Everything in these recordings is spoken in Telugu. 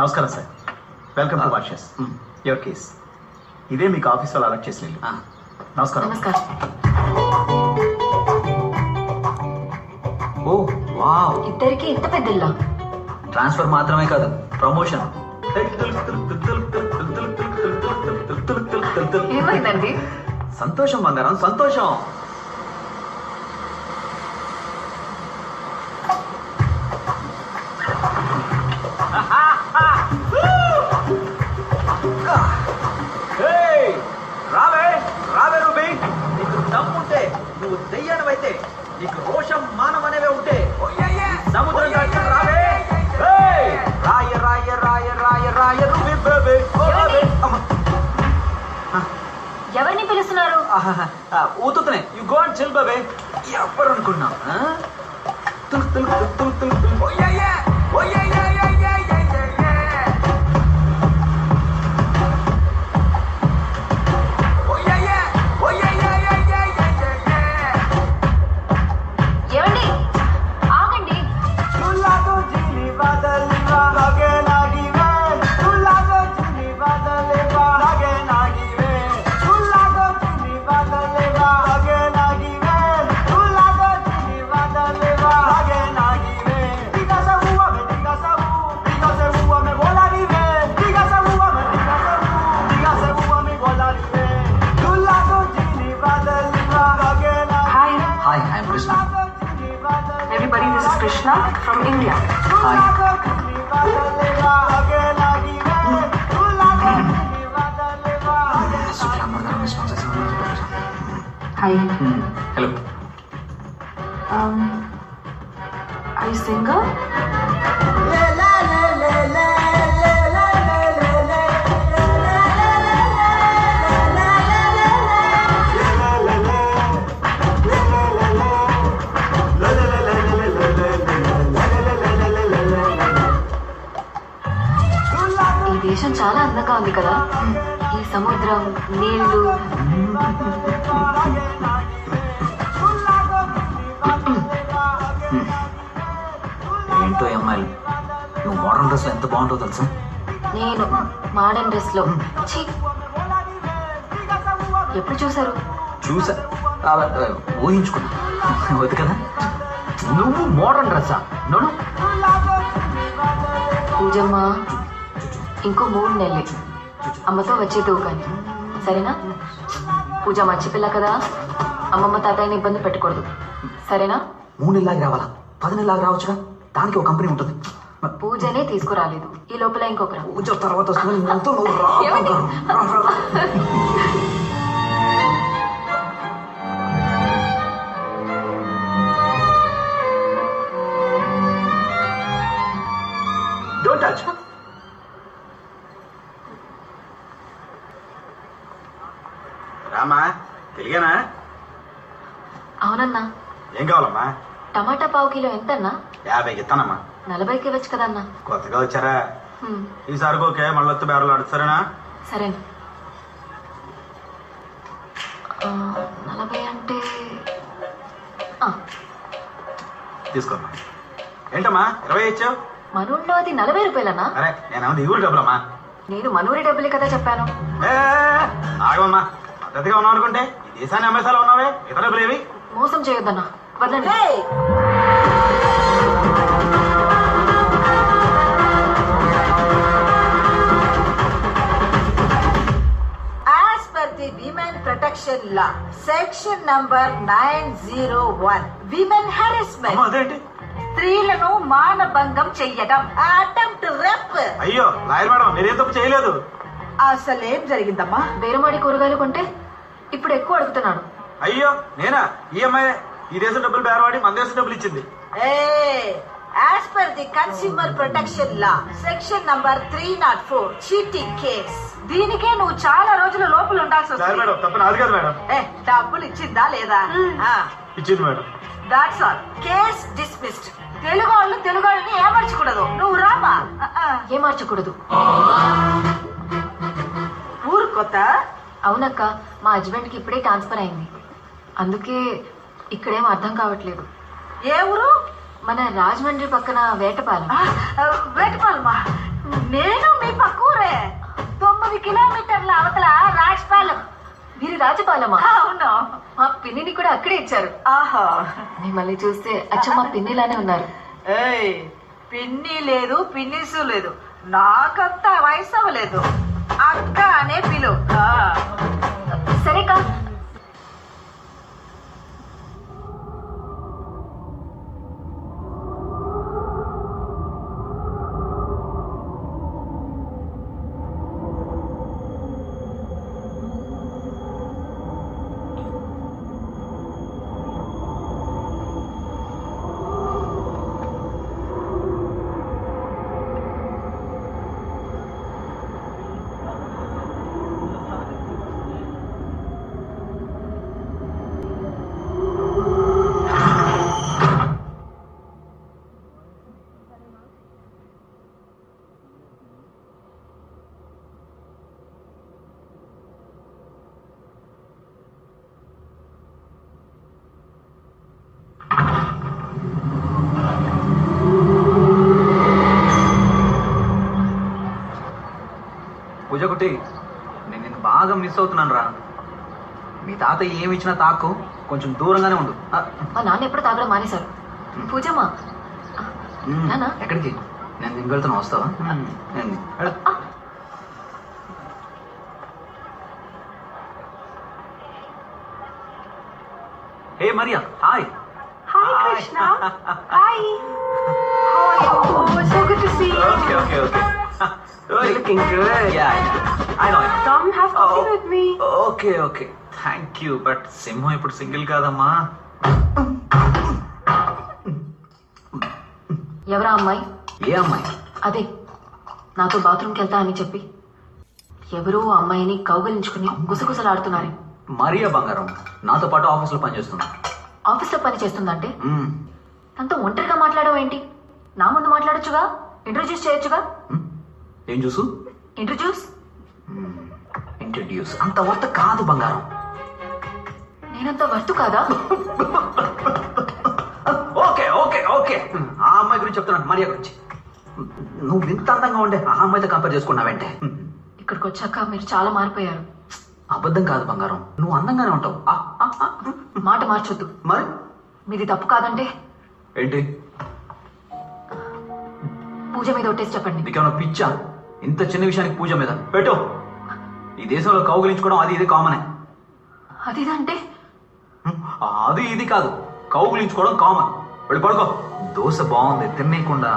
నమస్కారం sir, welcome to washes. Your case ఇదే మీకు ఆఫీస్ వాళ్ళు అలర్ట్ చేసిన. నమస్కారం. నమస్కారం. ఓ వావ్, ఇద్దరికి ఇంత పెద్ద ఇల్లా? ట్రాన్స్ఫర్ మాత్రమే కాదు, ప్రమోషన్. ఏమైందండి? సంతోషం బంగారం, సంతోషం. రావే రావే రూబీ, నీకు దమ్ముంటే, నువ్వు దెయ్యానివైతే, నీకు రోషం మానం అనేవే ఉంటే సముద్రం దాకా రావే. రాయ రాయ రాయ రాయ రాయ రూబీ బేబీ. ఎవరిని పిలుస్తున్నారు? ఊతుతనే, you go and chill baby. ఎవరు అనుకున్నా? తుల్ తుల్ తుల్ తుల్ తుల్ తుల్. ఏమండి, ఆగండి. Hi, I'm Krishna. Everybody, this is Krishna from India. Hi. Hi. Hello. Are you singer? ఈ దేశం చాలా అందంగా ఉంది కదా. ఈ సముద్రం, నీళ్లు. ఏంటో అమ్మాయిలు, నువ్వు మోడర్న్ డ్రెస్ లో ఎంత బాగుంటుందో తెలుసా? నేను మోడర్న్ డ్రెస్ లో ఛీ! ఎప్పుడు చూసారు? చూసా, ఊహించుకున్నా. వద్దు కదా. నువ్వు మోడర్న్ డ్రెస్సా? నోను. పూజమ్మ, ఇంకో 3 నెలలే అమ్మతో వచ్చేది కానీ సరేనా? పూజ మంచి పిల్ల కదా, అమ్మమ్మ తాతయ్యని ఇబ్బంది పెట్టకూడదు, సరేనా? 3 నెలలాగా రావాలా? 10 నెలలాగా రావచ్చుగా. దానికి ఒక కంపెనీ ఉంటుంది. పూజనే తీసుకురాలేదు, ఈ లోపల ఇంకొకరు. పూజ తర్వాత వస్తుంది, నువ్వుతో నువ్వు రా. ఏమండి? రా, రా, రా. Don't touch. రామా, తెలియనా? అవునన్నా. ఏం కావాలమ్మా? టమాటా పావు కిలో ఎంతన్నా? 50 ఇస్తానమ్మా. 40కి ఇవ్వచ్చు కదన్నా. కొత్తగా వచ్చారా? హ్మ్, ఈసారి ఓకే, మళ్ళీ వస్తే బేరలు ఆడుతారేనా? సరేనా. 40 అంటే తీసుకోమ్మా. ఏంటమ్మా 20 ఇచ్చావు? మనూళ్ళో అది 40 రూపాయలన్నా. అరే నేనేమన్నా ఈ ఊరు డబ్బులమ్మా. నేను మనూరి డబ్బులే కదా చెప్పాను. ఆగమమ్మా, పద్ధతిగా ఉన్నావు అనుకుంటే ఈ దేశాన్ని అమ్మేసాలో ఉన్నావే, ఇతర డబ్బులు ఏవి? మోసం చేయొద్దన్నా, వదలండి. As per the Women Protection Law, Section number 901, Women Harassment. అమ్మా అదేంటి? స్త్రీలను మానభంగం చెయ్యడం, అటెంప్ట్ రేప్. అయ్యో లాయర్ మేడం, మీరేం తప్పు చేయలేదు. అసలేం జరిగిందమ్మా? బేరమాడి కూరగాయలు కొంటే ఇప్పుడు ఎక్కువ అడుగుతున్నాడు. అయ్యో నేనా? ఈ అమ్మాయి ఈ దేశం డబ్బులు బేరవాడి మన దేశం డబ్బులు ఇచ్చింది. As per the Consumer Protection Law, Section number 304, cheating case. దీనికే నువ్వు చాలా రోజుల లోపల ఉండాల్సి లాయర్ వస్తుంది. మేడం, తప్ప నాది కాదు మేడం. డబ్బులు ఇచ్చిందా లేదా? ఇచ్చింది madam. That's all. Case dismissed. Telugu వాళ్ళు తెలుగు వాళ్ళని ఏమర్చకూడదు. నువ్వు రామా. ఏ మార్చకూడదు. ఊరు కొత్త? అవునక్క, మా హస్బెండ్ కి ఇప్పుడే ట్రాన్స్ఫర్ అయింది, అందుకే ఇక్కడేం అర్థం కావట్లేదు. ఏ ఊరు? మన రాజమండ్రి పక్కన వేటపాలెం. వేటపాలమా? నేను మీ పక్కూరే 9 కిలోమీటర్ల అవతల రాజ్పాలెం. మీరు రాజపాలమా? అవును. మా పిన్నిని కూడా అక్కడే ఇచ్చారు. ఆహా, మిమ్మల్ని చూస్తే అచ్చం మా పిన్నిలానే ఉన్నారు. ఏయ్, పిన్ని లేదు పిన్నిసు లేదు, నాకంతా వయసు అవ్వలేదు. అక్క అనే పిలు. సరేకా. పూజ కుట్టి, నేను నిన్ను బాగా మిస్ అవుతున్నాను రా. మీ తాతయ్య ఏమి ఇచ్చినా తాకు, కొంచెం దూరంగానే ఉండు. మా నాన్న ఎప్పుడు తాగడం మానేశారు. పూజమ్మా నాన్న ఎక్కడికి? నేను దీనికి వెళ్తున్నా, వస్తావా? Hey Maria, hi. Hi Krishna. Hi. How are you? Oh, so good to see you. Okay. You're looking good. Yeah. I know. Come have coffee with me. Okay. Thank you. But సింహం ఇప్పుడు సింగిల్ కాదమ్మా. ఎవరా అమ్మాయి? ఏ అమ్మాయి? అదే నాతో బాత్రూమ్కి వెళ్తా అని చెప్పి ఎవరో అమ్మాయిని కౌగలించుకుని గుసగుసలాడుతున్నారే. మరియా బంగారం నాతో పాటు ఆఫీస్లో పనిచేస్తున్నా. ఆఫీస్లో పని చేస్తుందంటే తనతో ఒంటరిగా మాట్లాడవు ఏంటి? నా ముందు మాట్లాడొచ్చుగా, ఇంట్రొడ్యూస్ చేయొచ్చుగా. ఏం చూసు? ఇంట్రడ్యూస్ అంత వర్త కాదు బంగారం. నేనంత వర్తు కాదా? ఓకే ఆ అమ్మాయి గురించి చెప్తున్నాను, మరియా గురించి. నువ్వు ఇంత అందంగా ఉండే ఆ అమ్మాయితో కంపేర్ చేసుకున్నావంటే. ఇక్కడికి వచ్చాక మీరు చాలా మారిపోయారు. అబద్ధం కాదు బంగారం, నువ్వు అందంగానే ఉంటావు. మాట మార్చొద్దు. మరి మీది తప్పు కాదంటే ఏంటి? పూజ మీద ఒట్టేసి చెప్పండి. నీకేమన్నా పిచ్చా? ఇంత చిన్న విషయానికి పూజ మీద పెట్టు. ఈ దేశంలో కౌగులించుకోవడం అది ఇది కామనే. అదిదంటే అది ఇది కాదు, కౌగులించుకోవడం కామన్. వెళ్ళి పడుకో. దోశ బాగుంది తినేయకుండా.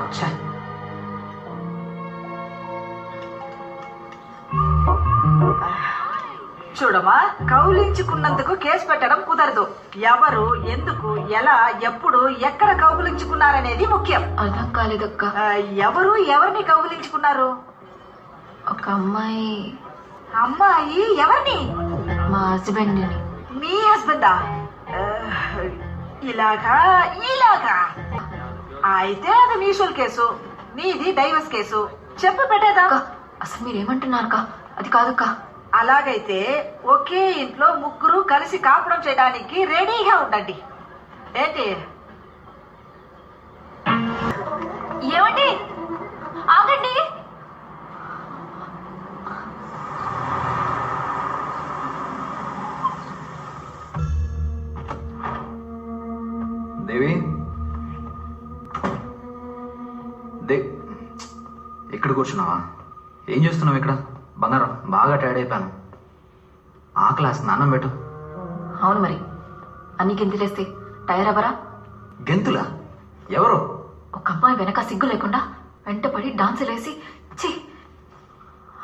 చూడమా, కౌలించుకున్నందుకు కేసు పెట్టడం కుదరదు. ఎవరు, ఎందుకు, ఎలా, ఎప్పుడు, ఎక్కడ కౌగులించుకున్నారనేది ముఖ్యం. అర్థం కాలేదక్క. ఎవరు ఎవరిని కౌగులించుకున్నారు? ఒక అమ్మాయి. అమ్మాయి ఎవరిని? మా హస్బెండ్. మీ హస్బెండా? ఇలాగా అయితే అది మ్యూచువల్ కేసు, నీది డైవర్స్ కేసు. చెప్పు పెట్టేదా? అసలు మీరేమంటున్నారక్క? అది కాదక్క. అలాగైతే ఒకే ఇంట్లో ముగ్గురు కలిసి కాపురం చేయడానికి రెడీగా ఉండండి. ఏంటి? ఏమండి ఆగండి. దేవి, ఇక్కడ కూర్చున్నావా? ఏం చేస్తున్నావు ఇక్కడ? బంగారం బాగా టైర్డ్ అయిపోయాను. ఆకలి, స్నానం పెట్టు. అవును మరి, అన్ని గెంతులేస్తే టైర్ అవ్వరా? గెంతులా? ఎవరు? ఒక అమ్మాయి వెనక సిగ్గు లేకుండా వెంటపడి డాన్సులు వేసి ఛీ,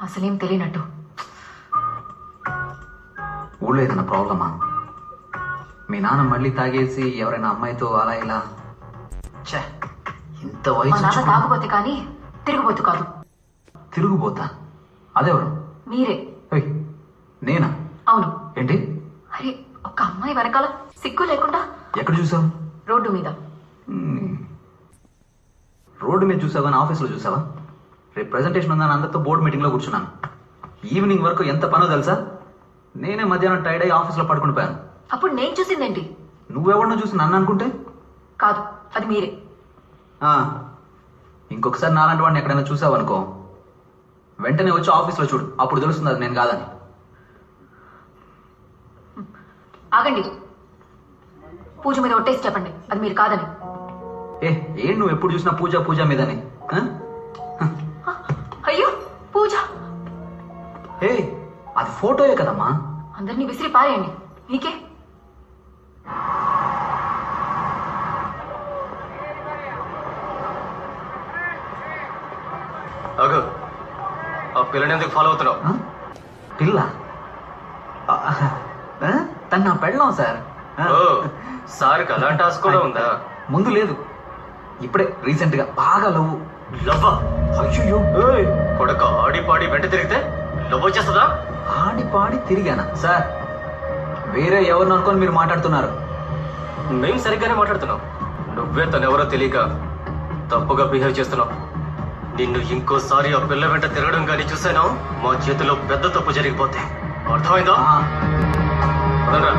అసలేం తెలియనట్టు. ఊళ్ళో ఏదైనా ప్రాబ్లమా? మీ నాన్న మళ్ళీ తాగేసి ఎవరైనా అమ్మాయితో అలా ఇలా? ఇంత మా నాన్న వయసు. తాగపోతే కానీ తిరిగిపోతు కాదు. తిరుగుబోతా? అదెవరు? మీరే. నేనా? అవును. ఏంటి? అరే, ఒక అమ్మాయి వెనకాల సిగ్గు లేకుండా. ఎక్కడ చూసావు? రోడ్డు మీద. రోడ్డు మీద చూసావా? ఆఫీస్లో చూసావా? రేపు ప్రెజెంటేషన్ ఉందని అందరితో బోర్డు మీటింగ్లో కూర్చున్నాను. ఈవినింగ్ వరకు ఎంత పనో తెలుసా? నేనే మధ్యాహ్నం టైర్డ్ అయ్యి ఆఫీస్లో పడుకుని పోయాను. అప్పుడు నేను చూసిందేంటి? నువ్వెవరినో చూసి నన్ను అనుకుంటే? కాదు, అది మీరే. ఇంకొకసారి నాలాంటి వాడిని ఎక్కడైనా చూసావనుకో, వెంటనే వచ్చి ఆఫీస్లో చూడు, అప్పుడు తెలుస్తుంది అది నేను కాదని. ఆగండి. పూజ మీద ఒట్టేసి చెప్పండి అది మీరు కాదని. ఏం నువ్వు ఎప్పుడు చూసినా పూజ పూజ మీదని? అయ్యో పూజ అది ఫోటోయే కదమ్మా. అందరినీ విసిరి పారేయండి, నీకే. అగో ఆ పిల్లని ఎందుకు ఫాలో అవుతున్నావు? పిల్ల తను నా పెళ్ళాం సార్. ఓ సార్కి అలాంటి ఆశ కూడా ఉందా? ముందు లేదు, ఇప్పుడే రీసెంట్ గా బాగా లవ్వు. లవ్వా? అయ్యో కొడక ఆడి పాడి వెంట తిరిగితే లవ్ వచ్చేస్తుందా? ఆడి పాడి తిరిగానా సార్? వేరే ఎవరిని అనుకొని మీరు మాట్లాడుతున్నారు. మేము సరిగ్గానే మాట్లాడుతున్నాం. నువ్వే తనెవరో తెలియక తప్పుగా బిహేవ్ చేస్తున్నావు. నిన్ను ఇంకోసారి ఆ పిల్ల వెంట తిరగడం కానీ చూసాను, మా చేతిలో పెద్ద తప్పు జరిగిపోతే. అర్థమైందా? వదలరా.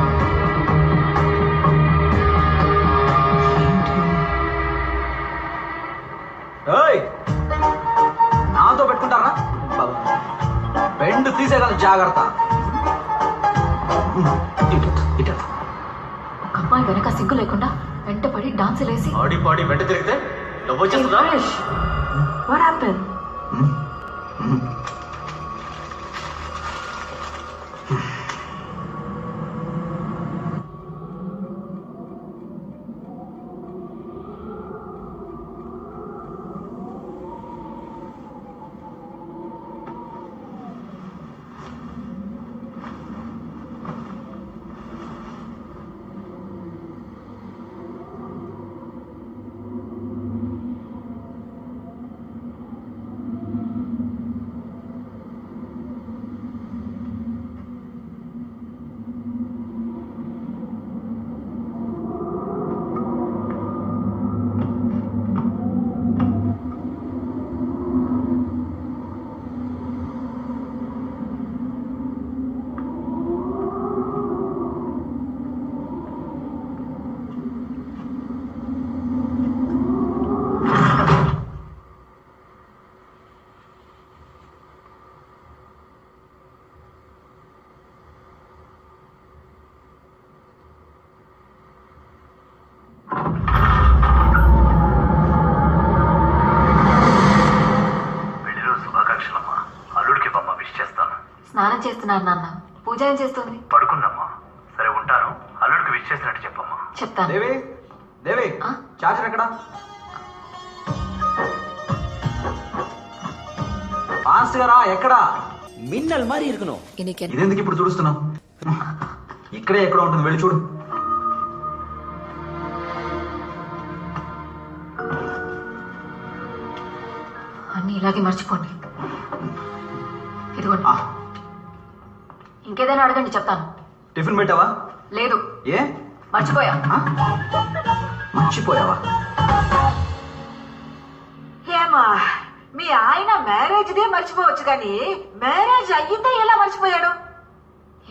నాతో పెట్టుకుంటారా? బెండ్ తీసేయగల జాగ్రత్త. ఒక అమ్మాయి వెనక సిగ్గు లేకుండా వెంటపడి డాన్సులు వేసి ఆడి పాడి వెంట తిరిగితే లవ్ వచ్చేస్తుందా? What happened? స్నానం చేస్తున్నారు నాన్న. పూజ ఏం చేస్తుంది? పడుకుందమ్మా. సరే ఉంటాను. అల్లుడికి విష్ చేసినట్టు చెప్పమ్మా. చెప్తాను. దేవి దేవి చార్జర్ ఎక్కడ? ఫాస్ట్ గా రా. ఎక్కడా? మిన్నల్ మారి ఇరుకును. ఇదెందుకు ఇప్పుడు చూస్తున్నావు? ఇక్కడే ఎక్కడ ఉంటుంది, వెళ్ళి చూడు. అన్ని ఇలాగే మర్చిపోండి. ఇదిగోండి. ఇంకేదైనా అడగండి, చెప్తాను. టిఫిన్ పెట్టావా? లేదు. ఏ? మర్చిపోయా. మర్చిపోయావా? ఏమా మీ ఆయన మ్యారేజ్ డే మర్చిపోవచ్చు కానీ మ్యారేజ్ అయ్యిందే ఎలా మర్చిపోయాడు?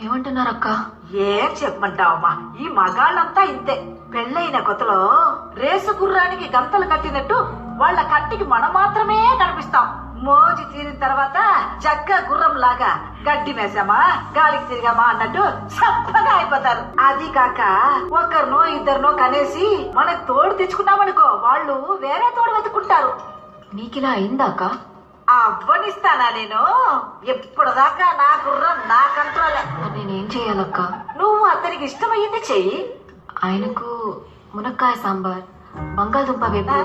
ఏమంటున్నారక్క? ఏం చెప్పమంటావమ్మా, ఈ మగాళ్ళంతా ఇంతే. పెళ్ళైన కొత్తలో రేసు గుర్రానికి గంతలు కట్టినట్టు వాళ్ళ కంటికి మనం మాత్రమే కనిపిస్తాం. మోజు తీరిన తర్వాత చక్క గుర్రం లాగా గడ్డి మేసామా గాలికి తిరిగామా అన్నట్టు చప్పగా అయిపోతారు. అది కాక ఒకరినో ఇద్దరినో కనేసి మనకు తోడు తెచ్చుకున్నామనుకో, వాళ్ళు వేరే తోడు వెతుకుంటారు. నీకిలా అయిందాక? అవ్వనిస్తానా నేను? ఎప్పటిదాకా నా గుర్రం నా కంట్రోలే. నేనేం చెయ్యాలక్క? నువ్వు అతనికి ఇష్టమయ్యింది చెయ్యి. ఆయనకు మునక్కాయ సాంబార్, బంగాళదుంప వేపు,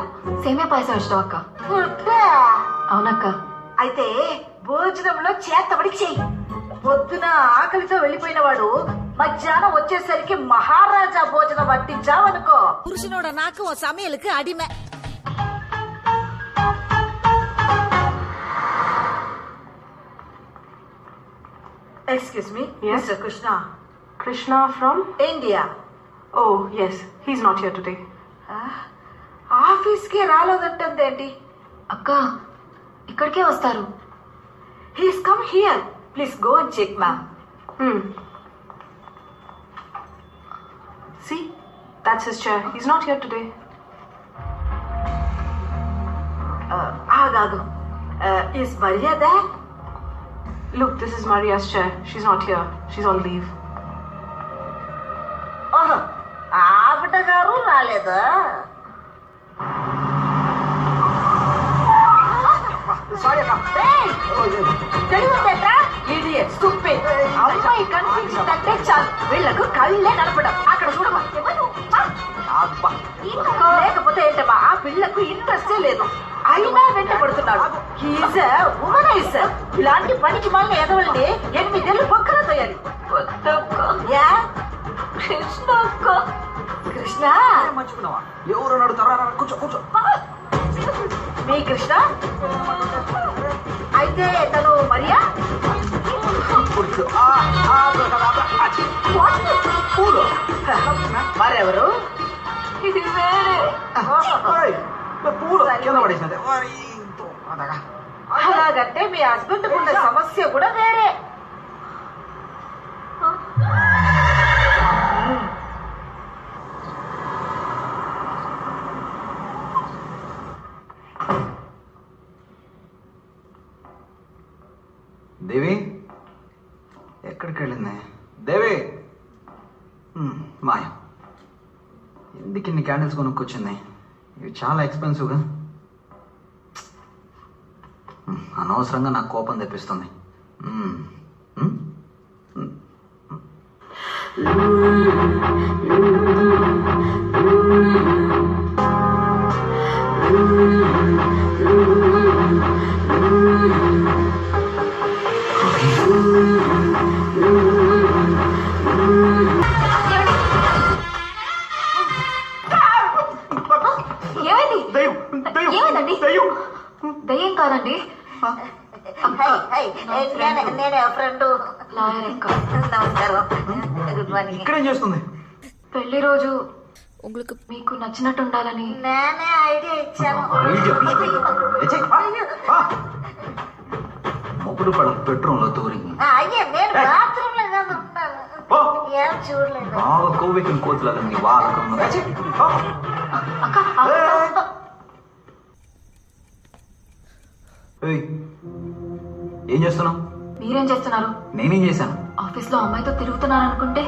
సేమియా పాయసం ఇష్టం అక్క. అవునక్క. అయితే భోజనంలో చేతబడి చెయ్యి. పొద్దున ఆకలితో వెళ్ళిపోయిన వాడు మధ్యాహ్నం వచ్చేసరికి మహారాజా భోజనం వడ్డించావనుకో, పురుషనోட నాకు ఓ సமையலுக்கு అడిమే. Excuse me, Yes? Mr. Krishna. Krishna from? India. Oh, yes. He's not here today. ఆఫీస్కి రాలేదంటేంటి? అక్క ఇక్కడికే వస్తారు. He's come here. Please go and check, ma'am. See? That's his chair. He's not here today. ఆగాగు. Is Maria there? Look, this is Maria's chair. She's not here. She's on leave. ఓహో ఆవిడ గారు రాలేదా? తెలియదేట్రా ఇడియట్ స్టూపిడ్. అమ్మాయి కనిపించిందంటే చాలు వీళ్ళకు కళ్ళే కనపడం. అక్కడ చూడమా లేకపోతే ఏంటమ్మా ఆ పిల్లకు ఇంట్రెస్టే లేదు. అయినా వెంట పడుతున్నాడు. ఉమనైజర్ ఇలాంటి పనికి మళ్ళీ ఎదవల్ని 8 ఏళ్ళు పక్కన తయారు. కృష్ణ మర్చిపోయినావా? ఎవరు నడుతారా? కూర్చో కూర్చో. మీ కృష్ణ అయితే తను మరియా? మరెవరు? ఇది వేరే. పూలు కింద పడేసినది. అలాగంటే మీ హస్బెండ్ ఉన్న సమస్య కూడా వేరే. దేవి ఎక్కడికి వెళ్ళింది? దేవి మాయ ఎందుకు ఇన్ని క్యాండిల్స్ కొనుక్కొచ్చింది? ఇవి చాలా ఎక్స్పెన్సివ్గా. అనవసరంగా నాకు కోపం తెప్పిస్తుంది. ఏమైందండి? దయ్యం కాదండి, నేనే ఫ్రెండ్. లాయర్ అక్క. నమస్కారం. Good morning. ఇక్కడేం చేస్తుంది? పెళ్లి రోజు మీకు నచ్చినట్టు ఉండాలని నేనే ఐడియా ఇచ్చాను. మొగుడు పడ బెడ్రూమ్ లో తూరి అయ్యే నేను బాత్రూమ్ లో కదా ఉంటాను. ఏం చూడలేదు. బాగా కోవికిన కోతులాగా నీ వాడకం. ఏం చేస్తున్నావు? మీరేం చేస్తున్నారు? నేనేం చేశాను? ఆఫీస్ లో అమ్మాయితో తిరుగుతున్నారు అనుకుంటే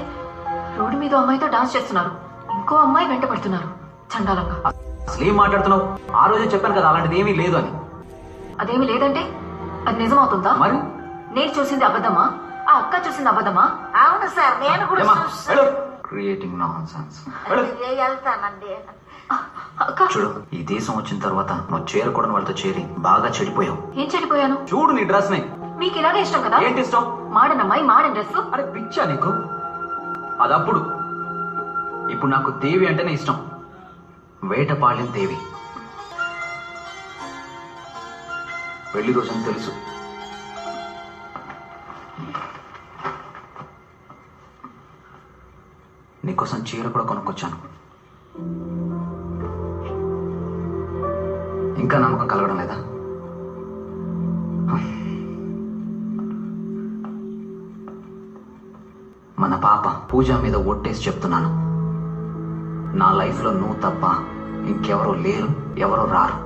రోడ్డు మీద అమ్మాయితో డాన్స్ చేస్తున్నారు. ఇంకో అమ్మాయి వెంట పడుతున్నారు చండాలంగా. అసలు ఏం మాట్లాడుతున్నావు? ఆ రోజే చెప్పాను కదా అలాంటిది ఏమీ లేదు అని. అదేమి లేదంటే అది నిజమవుతుందా? మరి నేను చూసింది అబద్ధమా? ఆ అక్క చూసింది అబద్ధమా? అవును సార్, నేను కూడా క్రియేటింగ్ నాన్సెన్స్. వెళ్తానండి. అక్క చూడు, ఈ దేశం వచ్చిన తర్వాత నువ్వు చేరకూడని వాళ్ళతో చేరి బాగా చెడిపోయావు. ఏం చెడిపోయాను? చూడు నీ డ్రెస్ ని. మీకు ఇలాగే ఇష్టం కదా? ఏంటి ఇష్టం? మాడన్ అమ్మాయి మాడన్ డ్రెస్. అరే పిచ్చా నీకు? అదప్పుడు. ఇప్పుడు నాకు దేవి అంటేనే ఇష్టం. వేటపాళెం దేవి. పెళ్లి రోజని తెలుసు. నీకోసం చీర కూడా కొనుక్కొచ్చాను. ఇంకా నమ్మకం కలగడం లేదా? మన పాప పూజ మీద ఒట్టేసి చెప్తున్నాను, నా లైఫ్ లో నువ్వు తప్ప ఇంకెవరో లేరు, ఎవరో రారు.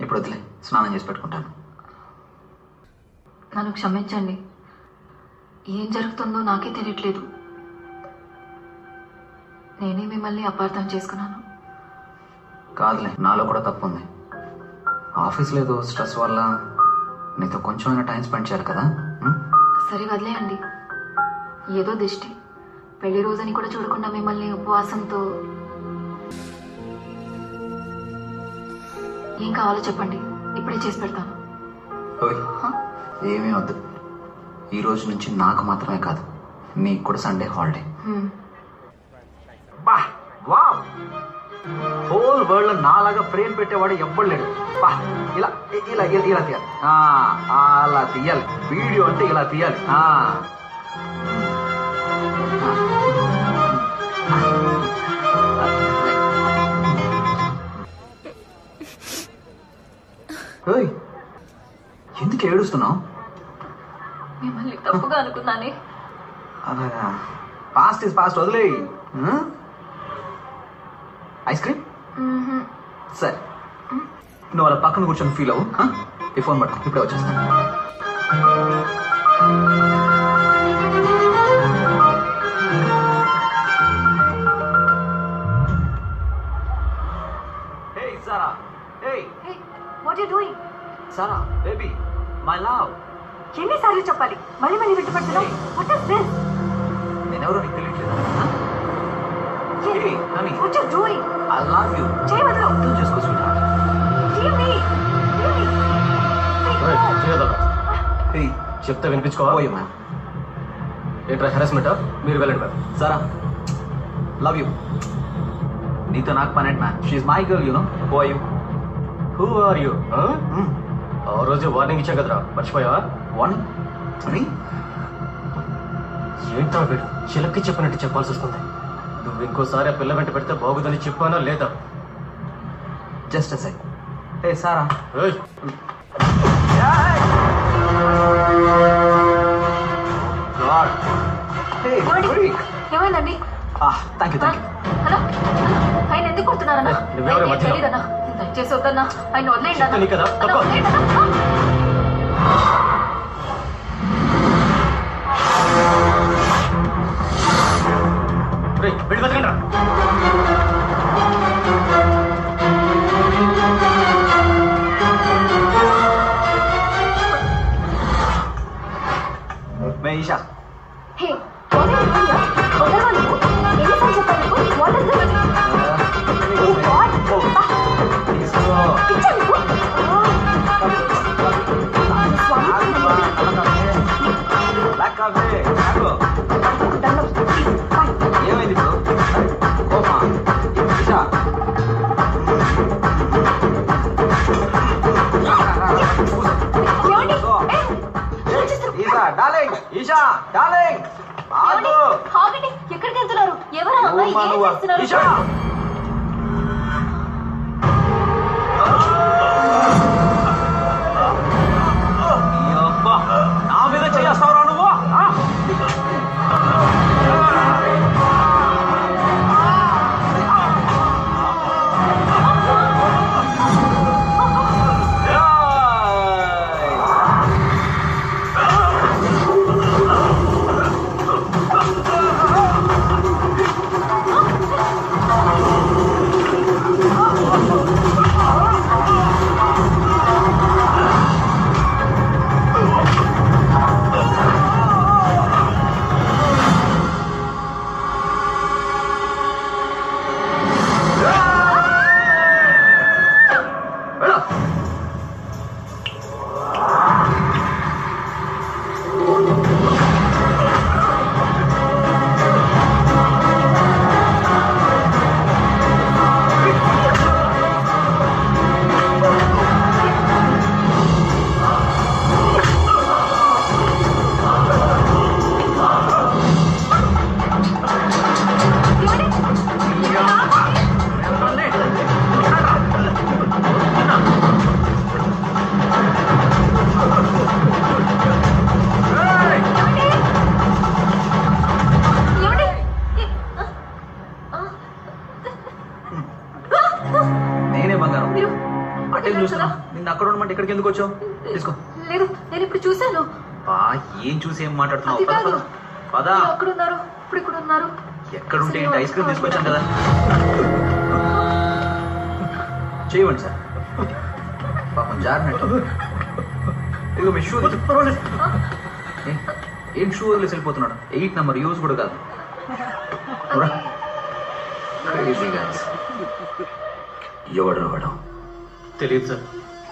ఇప్పుడు వదిలే, స్నానం చేసి పెట్టుకుంటాను. నన్ను క్షమించండి. ఏం జరుగుతుందో నాకే తెలియట్లేదు. నేనే మిమ్మల్ని అపార్థం చేసుకున్నాను. కాదులే, నాలో కూడా తప్పు ఉంది. ఆఫీస్ లేదు, స్ట్రెస్ వల్ల నీతో కొంచెమైనా టైం స్పెండ్ చేయాలి కదా. సరే వదిలేయండి. ఏదో దిష్టి. పెళ్లి రోజని కూడా చూడకుండా మిమ్మల్ని ఉపవాసంతో. ఏం కావాలో చెప్పండి, ఇప్పుడే చేసి పెడతాను. ఏమీ వద్దు. ఈ రోజు నుంచి నాకు మాత్రమే కాదు, నీకు కూడా సండే హాలిడే. హోల్ వరల్డ్ లో నాలాగా ఫ్రేమ్ పెట్టేవాడు ఎవ్వడు లేడు. ఇలా ఇలా ఇలా ఇలా తీయాలి, అలా తీయాలి. వీడియో అంటే ఇలా తీయాలి. ఎందుకు ఏడుస్తున్నావు? మిమ్మల్ని తప్పుగా అనుకున్నానే. అలాగా, పాస్ట్ ఇస్ పాస్ట్, వదిలే. ఐస్ క్రీమ్ సరే, నువ్వు అలా పక్కన కూర్చొని ఫీల్ అవ్వు. ఈ ఫోన్ పట్టుకో, ఇప్పుడే వచ్చేస్తాను. Hey Sarah, hey what you doing? Sarah, baby, my love. ఎన్నిసార్లు చెప్పాలి? మళ్ళీ మళ్ళీ వింటపడుతున్నావు. What is this? నేనెవరో నీకు తెలియట్లేదా? Hey, honey, what you doing? I love you. చేయి వదలు. అర్థం చేసుకో sweetheart. Leave me. Hey, చెప్తే వినిపించుకోవా? పోయే మ్యామ్. ఏంట్రా హెరాస్మెంట్? మీరు వెళ్ళండి మ్యామ్. Sarah, love you. నీతో నాకు పని ఏంటి ma'am? She my girl, you know. Who are you? Who are you? ఆ రోజు వార్నింగ్ ఇచ్చాం కదరా, మర్చిపోయావా? వన్ అని ఏంట్రా వీడు చిలక్కి చెప్పినట్టు చెప్పాల్సి వస్తుంది. నువ్వు ఇంకోసారి ఆ పిల్ల వెంట పెడితే బాగుదని చెప్పానా లేదా? Just a sec. Hey Sara. ఏయ్, గాడ్. Hey freak. ఏమైందండి? Thank you. హలో, ఆయన ఎందుకు కొడుతున్నారన్నా? నువ్వెవరు మధ్యలో? తెలీదన్నా, దయచేసి వద్దన్నా, ఆయన వదిలేయండి అన్నా. చెప్తాను కదా, అన్నా, తక్కువ. వదిలేయండి అన్నా. రేయ్, వెళ్ళి బతకండ్రా. మే ఈషా. హే, వదలవా నువ్వు? ఎన్నిసార్లు చెప్పాను నీకు? What is this? Oh God! పిచ్చా నీకు? ఏమైంది ఇప్పుడు? కోపమా? ఈషా. ఈషా డార్లింగ్, ఈషా డార్లింగ్, ఆగు. ఆగండి, ఎక్కడికి వెళ్తున్నారు? ఎవరు ఆ అమ్మాయి? ఏం చేస్తున్నారు? ఈషా. నా మీద చేస్తావురా నువ్వు? నేనే బంగారం. అటే చూస్తున్నా. నిన్న అక్కడ ఉండమంటే ఇక్కడికి ఎందుకు వచ్చావు? తీసుకో. లేదు, నేను ఇప్పుడు చూశాను. ఏం చూసి ఏం మాట్లాడుతున్నావు? అది కాదు. పదా. ఎక్కడున్నారు? ఇప్పుడు ఇక్కడ ఉన్నారు. ఎక్కడుంటే ఏంటి? ఐస్ క్రీమ్ తీసుకొచ్చాను కదా. చేయమండి సార్. పాపం జారినట్టు. ఇదిగో మీ షూ. ఏం షూ వదిలేసి వెళ్ళిపోతున్నాడు? 8 నెంబర్ యూజ్ కూడా కాదు. ఎవడు వాడు? తెలియదు సార్.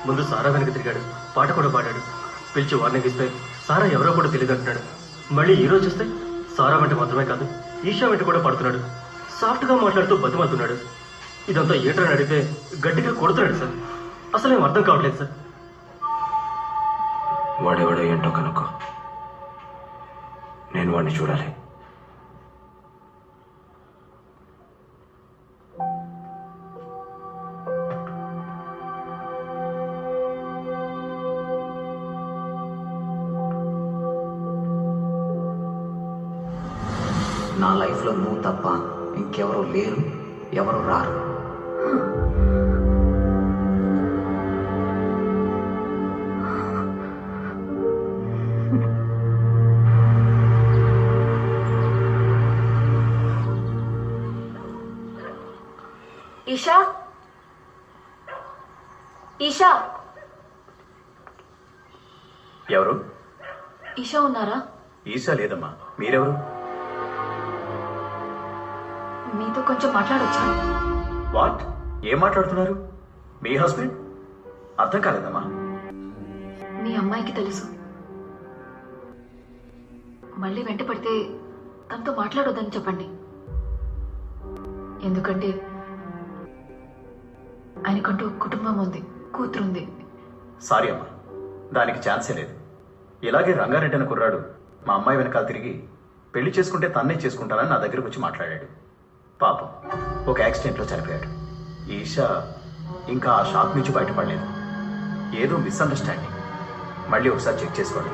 ముందు సారా వెనక తిరిగాడు, పాట కూడా పాడాడు. పిలిచి వార్నింగ్ ఇస్తే సారా ఎవరో కూడా తెలియదు అంటున్నాడు. మళ్ళీ ఈ రోజు చూస్తే సారా వెంట మాత్రమే కాదు, ఈషా వెంట కూడా పడుతున్నాడు. సాఫ్ట్గా మాట్లాడుతూ బతిమాలుతున్నాడు. ఇదంతా ఏటని అడిగితే గట్టిగా కొడుతున్నాడు సార్. అసలు ఏం అర్థం కావట్లేదు సార్. వాడెవడో ఏంటో కనుక్కో. నేను వాడిని చూడాలి. నా లైఫ్లో నువ్వు తప్ప ఇంకెవరూ లేరు, ఎవరు రారు. ఈషా, ఈషా, ఎవరు? ఈషా ఉన్నారా? ఈషా లేదమ్మా. మీరెవరు? మీతో కొంచెం మాట్లాడొచ్చా? వాట్? ఏం మాట్లాడుతున్నారు? మీ హస్బెండ్? అర్థం కాలేదమ్మా. మీ అమ్మాయికి తెలుసు. మళ్ళీ వెంట పడితే తనతో మాట్లాడొద్దని చెప్పండి. ఎందుకంటే ఆయనకంటూ కుటుంబం ఉంది, కూతురుంది. సారీ అమ్మా, దానికి ఛాన్సే లేదు. ఇలాగే రంగారెడ్డి అనే కుర్రాడు మా అమ్మాయి వెనకాల తిరిగి పెళ్లి చేసుకుంటే తన్నే చేసుకుంటానని నా దగ్గరకు వచ్చి మాట్లాడాడు. పాపం ఒక యాక్సిడెంట్లో చనిపోయాడు. ఈషా ఇంకా ఆ షాక్ నుంచి బయటపడలేదు. ఏదో మిస్అండర్స్టాండింగ్. మళ్ళీ ఒకసారి చెక్ చేసుకోండి.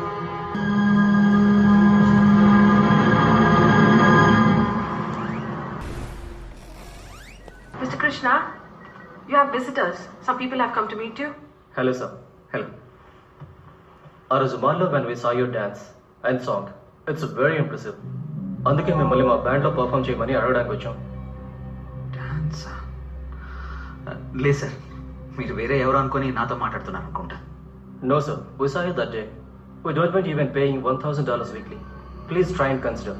Mr. Krishna, you have visitors. Some people have come to meet you. Hello sir. Hello. ఆ రోజు మాల్లో when we saw your dance and song, it's very impressive. అందుకే మిమ్మల్ని మా బ్యాండ్లో పర్ఫామ్ చేయమని అడగడానికి వచ్చాం. డాన్సా? లేదు సార్, మీరు వేరే ఎవరు అనుకొని నాతో మాట్లాడుతున్నారు అనుకుంటా. No sir, we saw you that day. We don't mind even paying $1,000 weekly. Please try and consider.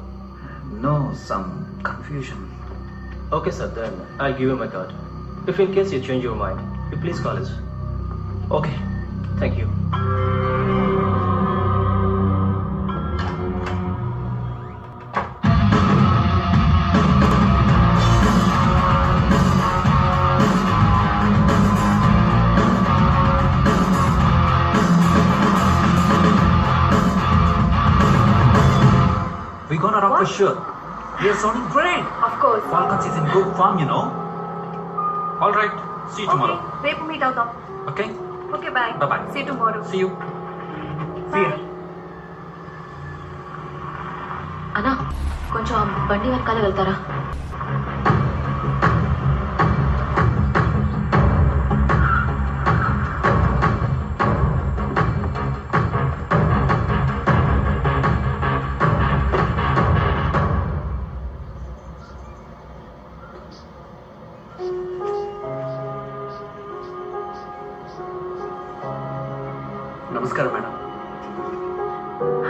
No, some confusion. Okay sir, then I'll give you my card. If in case you change your mind, you please call us. Okay. Thank you. We gonna rock for sure. We are sounding great. Of course. Falcons is in good form, you know. All right. See you tomorrow. రేపు మీట్ అవుతాం. Okay? Okay, bye. Bye-bye. See tomorrow. See you. See ya. అన్నా, కొంచెం బండి వెనకాల వెళ్తారా? నమస్కారం మేడం.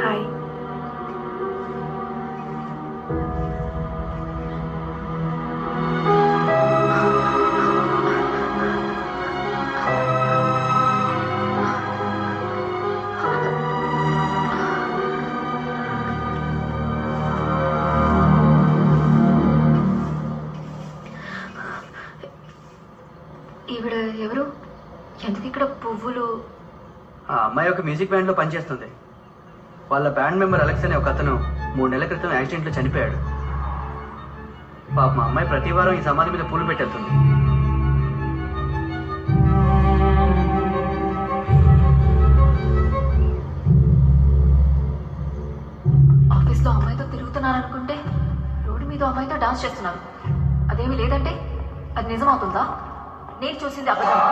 Hi. ఈవిడ ఎవరు? ఎందుకు ఇక్కడ పువ్వులు? ఆ అమ్మాయి ఒక మ్యూజిక్ బ్యాండ్లో పనిచేస్తుంది. వాళ్ళ బ్యాండ్ మెంబర్ అలెక్స్ అనే ఒక అతను 3 నెలల క్రితం యాక్సిడెంట్లో చనిపోయాడు. పాప మా అమ్మాయి ప్రతి వారం ఈ సమాధి మీద పూలు పెట్టేస్తుంది. ఆఫీస్లో అమ్మాయితో తిరుగుతున్నారు అనుకుంటే రోడ్డు మీద అమ్మాయితో డాన్స్ చేస్తున్నారు. అదేమీ లేదంటే అది నిజమవుతుందా? నేను చూసింది అబద్ధమా?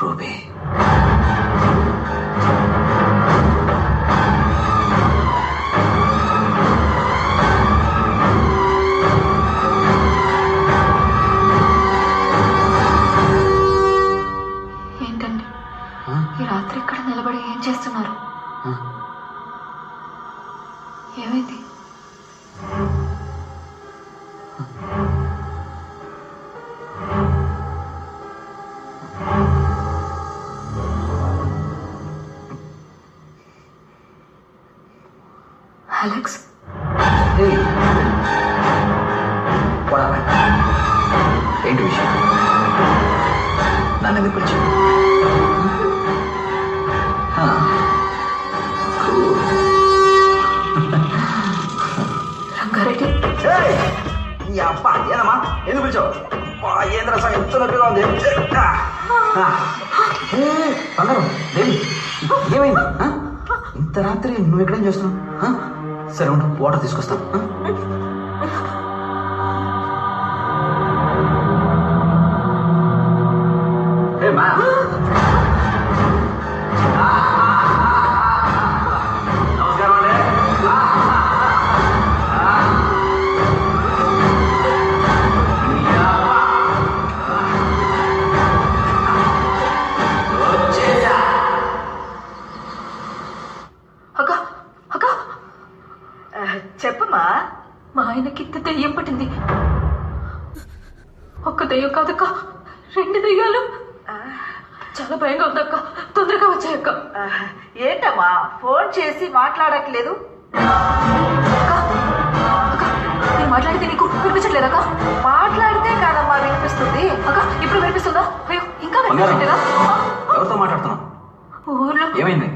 రూబీ ఏంటండి ఈ రాత్రి ఇక్కడ నిలబడి ఏం చేస్తున్నారు? ఏమైంది? అలెక్స్, ఏంటి విషయం? నన్ను ఎందుకు పిలిచావు? రంగారెడ్డి, అబ్బా ఏనమ్మా ఎందుకు పిలిచావు? ఏంద్ర సార్ ఎంత నొప్పిగా ఉంది. బంగారం దేవి ఏమైంది? ఇంత రాత్రి నువ్వు ఎక్కడేం చేస్తున్నావు? సరే ఉండు, వాటర్ తీసుకొస్తాను. నమస్కారం అండి. అక్క అక్క, చెప్పమ్మా. మా ఆయనకి ఇంత దెయ్యం పట్టింది. ఒక్క దెయ్యం కాదక్క, 2 దెయ్యాలు. చాలా భయంగా ఉందక్క, తొందరగా వచ్చాయక్క. ఏంటమ్మా ఫోన్ చేసి మాట్లాడట్లేదు? అక్క, నేను మాట్లాడితే నీకు వినిపించట్లేదక్క? మాట్లాడితే కాదమ్మా వినిపిస్తుంది. అక్క, ఇప్పుడు వినిపిస్తుందా? అయ్యో, ఇంకా వినిపించట్లేదా? ఎవరితో మాట్లాడుతున్నావు? ఊర్లో ఏమైంది?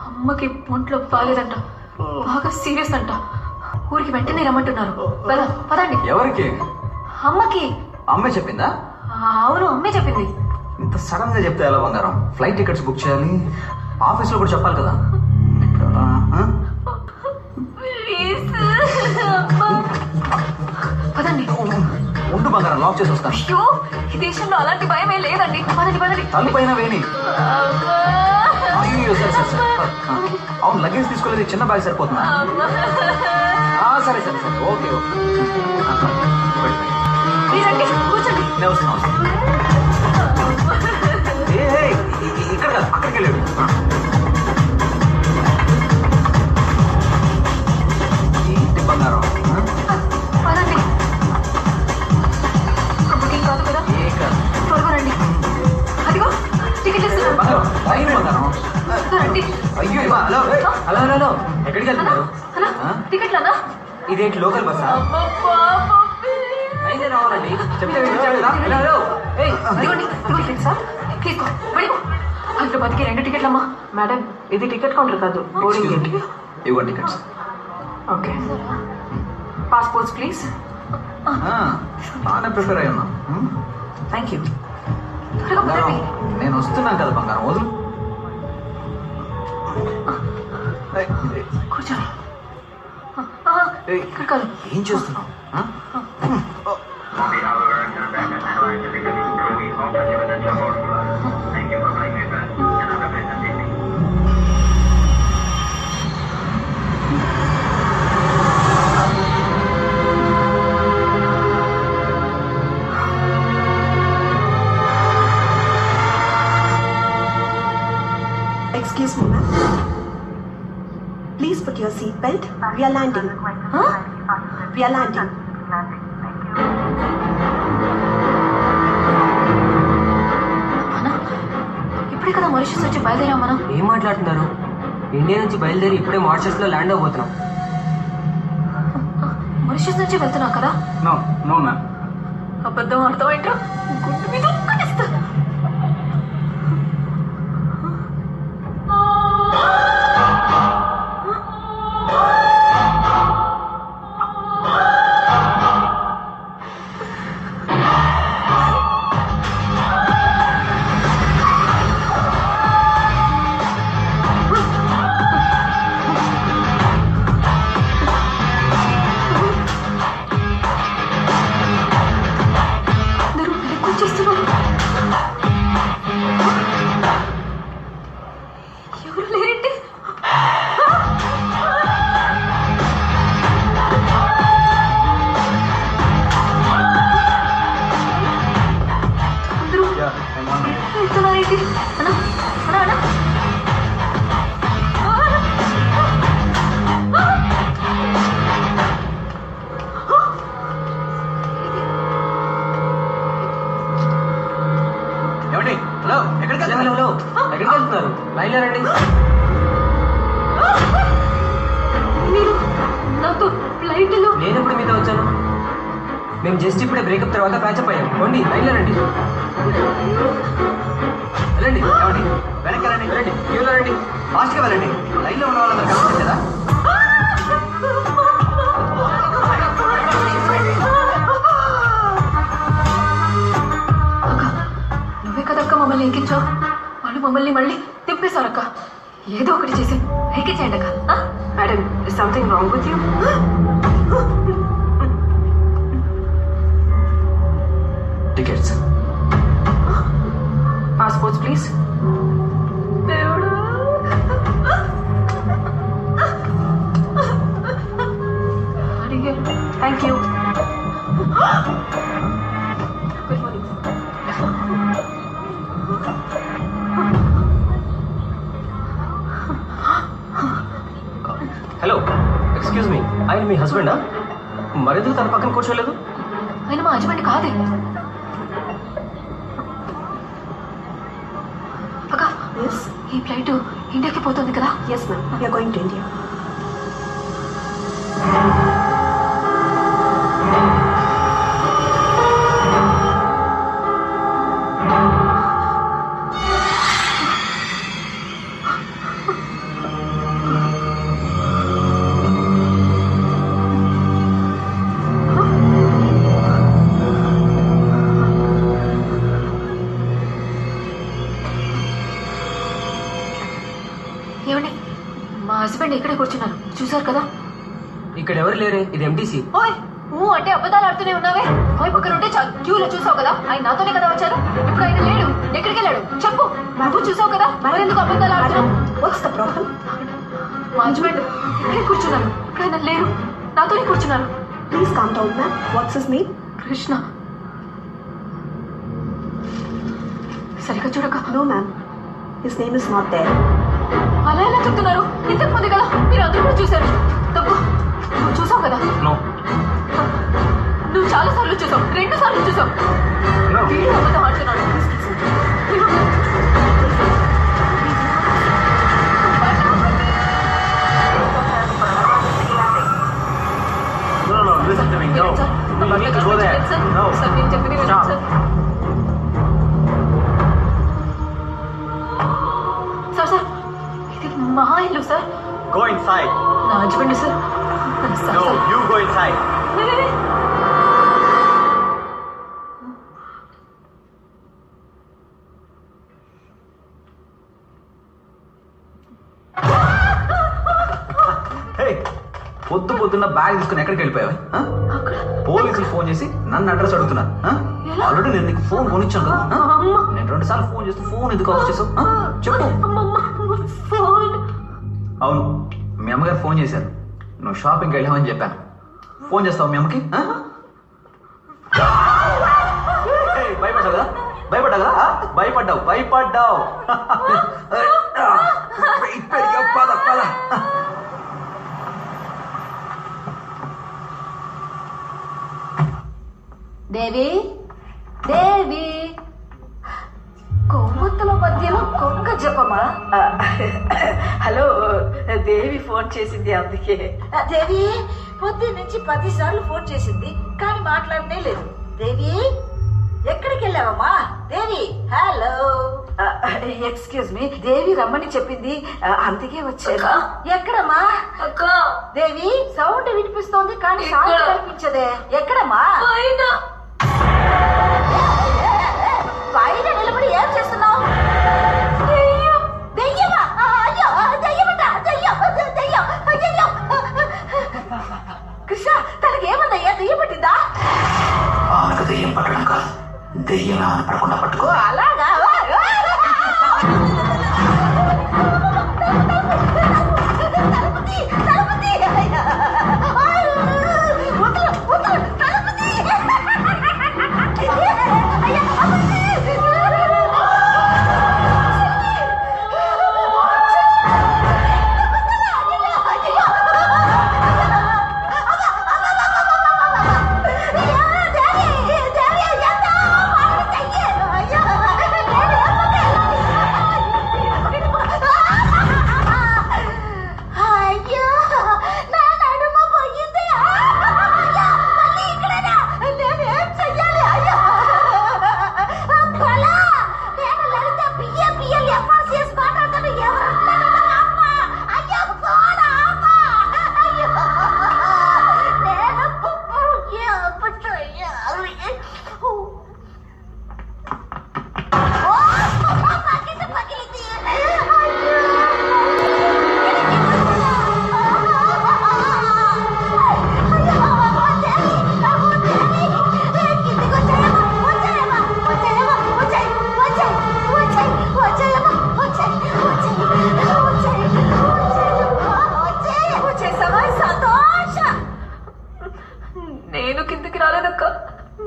అమ్మకి ఒంట్లో బాగాలేదంట, బాగా సీరియస్ అంట. ఊరికి వెంటనే రమ్మంటున్నారు. పదండి. ఎవరికి? అమ్మకి. అమ్మే చెప్పిందా? అవును, అమ్మే చెప్పింది. ఇంత సడన్ గా చెప్తే ఎలా బంగారం? ఫ్లైట్ టికెట్స్ బుక్ చేయాలి, ఆఫీస్ లో కూడా చెప్పాలి కదా. పదండి. ఉండు బంగారం, లాక్ చేసి వస్తాను. అయ్యో, ఈ దేశంలో అలాంటి భయమే లేదండి. పదండి పదండి. తల్లి పైన వేణి. అయ్యో సరే సరే సరే. అవును, లగేజ్ తీసుకోలేదు, చిన్న బ్యాగ్ సరిపోతుందా? సరే సరే సరే, ఓకే ఓకే. మీరండి, కూర్చోండి. నేను వస్తున్నా. ఇక్కడ కాదు, అక్కడికి వెళ్ళాడు. ఏంటి బంగారం? పదండి. బుకింగ్ కాదు కదా? ఏ కాదు. త్వరగా రండి. అదిగో టికెట్ ఇస్తున్నాను. బంగారం లైన్ బంగారం. రండి. అయ్యో హలో హలో హలో హలో, ఎక్కడికి వెళ్తున్నారు? టికెట్లు అన్నా? ఇదేంటి లోకల్ బస్సా? అయితే రావాలండి. చెప్తే ఇదిగోండి, టికెట్ సార్. తీసుకో, వెళ్ళిపో. హైదరాబాద్కి 2 టికెట్లమ్మా. మేడం, ఇది టికెట్ కౌంటర్ కాదు, బోర్డింగ్ గేట్. ఇవ్వండి టికెట్స్. Okay, passports please. బాగానే ప్రిపేర్ అయ్యి ఉన్నా. Thank you. త్వరగా పదండి. నేను వస్తున్నాను కదా బంగారం, వదులు. కూర్చోండి. ఇక్కడ కాదు. ఏం చేస్తున్నావు? Excuse me, ma'am. Please put your seat belt. We are landing. Huh? We are landing. ఇప్పుడే కదా మారిషస్ వచ్చి బయలుదేరాం మనం. ఏం మాట్లాడుతున్నారు? ఇండియా నుంచి బయలుదేరి ఇప్పుడే మారిషస్ లో ల్యాండ్ అవబోతున్నాం. మారిషస్ నుంచి వెళ్తున్నాం కదా? No no ma'am. అబద్ధం అర్థమైంట్రా? గుడ్డు మీద ఒక్కటిస్తా. చేస్తున్నాను. ఎక్కడికి వెళ్తున్నారు? లైన్లో రండి. మీరు నాతో ఫ్లైట్లో నేను ఎప్పుడు మీతో వచ్చాను? మేము జస్ట్ ఇప్పుడే బ్రేకప్ తర్వాత ప్యాచప్ అయ్యాం. పోండి, లైన్లో రండి. వెళ్ళండి. ఏమండి? వెనక్కి రండి. వెళ్ళండి. క్యూలో రండి. ఫాస్ట్గా వెళ్ళండి. లైన్లో ఉన్న వాళ్ళందరూ కనిపించదా? నువ్వే కదక్క మమ్మల్ని ఎక్కించావు. వాళ్ళు మమ్మల్ని మళ్ళీ తిప్పేశారక్క. ఏదో ఒకటి చేసి ఎక్కించేయండి అక్క. Madam, is something wrong with you? Tickets. Passports, please. Thank you. Good morning. Hello, excuse me, ఆయన మీ హస్బెండా? మరెందుకు తన పక్కన కూర్చోలేదు? ఆయన మా హస్బెండ్ కాదే. అక్క, ఈ ఫ్లైట్ ఇండియాకి పోతుంది కదా? Yes, ma'am. We are going to India. ఏమండి, మా హస్బెండ్ ఇక్కడే కూర్చున్నారు, చూసారు కదా? ఇక్కడ ఎవరు లేరే, ఇది ఎంటీసీ. ఓయ్, అంటే అబద్ధాలు ఆడుతూనే ఉన్నావే. ఓయ్, పక్కన ఉంటే క్యూలో చూసావు కదా, ఆయన నాతోనే కదా వచ్చారు. ఇప్పుడు ఆయన లేడు, ఎక్కడికి వెళ్ళాడు చెప్పు. నువ్వు చూసావు కదా, మరెందుకు అబద్ధాలు ఆడుతున్నావు? What's the problem? మా హస్బెండ్ ఇక్కడే కూర్చున్నారు, ఇప్పుడు ఆయన లేరు, నాతోనే కూర్చున్నారు. Please calm down, ma'am. What's his name? Krishna. సరిగ్గా చూడక. No, ma'am. His name is not there. అలా ఎలా చెప్తున్నారు? ఇంతకు ముందు కదా మీరు అందరూ కూడా చూశారు. తప్పు, నువ్వు చూసావు కదా? నువ్వు చాలా సార్లు చూసావు, 2 సార్లు చూసావు. వీడు అబద్ధం ఆడుతున్నాడు. సార్ సార్, ఇది మా ఇల్లు సార్. Go inside. నా husband sir. No, you go inside. పొద్దున్న బ్యాగ్ తీసుకుని ఎక్కడికి వెళ్ళిపోయావు? పోలీసులు ఫోన్ చేసి నన్ను అడ్రస్ అడుగుతున్నా. ఆల్రెడీ నేను నీకు ఫోన్ కొనిచ్చాను కదా. నేను 2 సార్లు ఫోన్ చేస్తే ఫోన్ ఎందుకు ఆఫ్ చేసావు చెప్పు. అవును, మీ అమ్మగారు ఫోన్ చేశారు, నువ్వు షాపింగ్కి వెళ్ళావని చెప్పాను. ఫోన్ చేస్తావు మీ అమ్మకి? భయపడ్డావు కదా, భయపడ్డావు. పద పద. దేవి, దేవి, కొవ్వొత్తుల మధ్యలో కొంగ జపమా? హలో, దేవి ఫోన్ చేసింది, అందుకే. దేవి పొద్దున్న నుంచి 10 సార్లు ఫోన్ చేసింది, కానీ మాట్లాడనే లేదు. దేవి, ఎక్కడికి వెళ్ళావమ్మా? దేవి, హలో. ఎక్స్క్యూజ్ మీ, దేవి రమ్మని చెప్పింది, అందుకే వచ్చాను. ఎక్కడమ్మా? దేవి, సౌండ్ వినిపిస్తోంది కానీ సౌండ్ కనిపించదే. ఎక్కడమ్మా? పైన నిలబడి ఏం చేస్తున్నావు? దెయ్యమా? అయ్యో, దెయ్యమట, దెయ్యం. కృష్ణ, తనకి ఏమందయ్యా? దెయ్యం పట్టిందా? ఆమెకు దెయ్యం పట్టడం కాదు, దెయ్యం ఆమె పడకుండా పట్టుకో. అలాగా?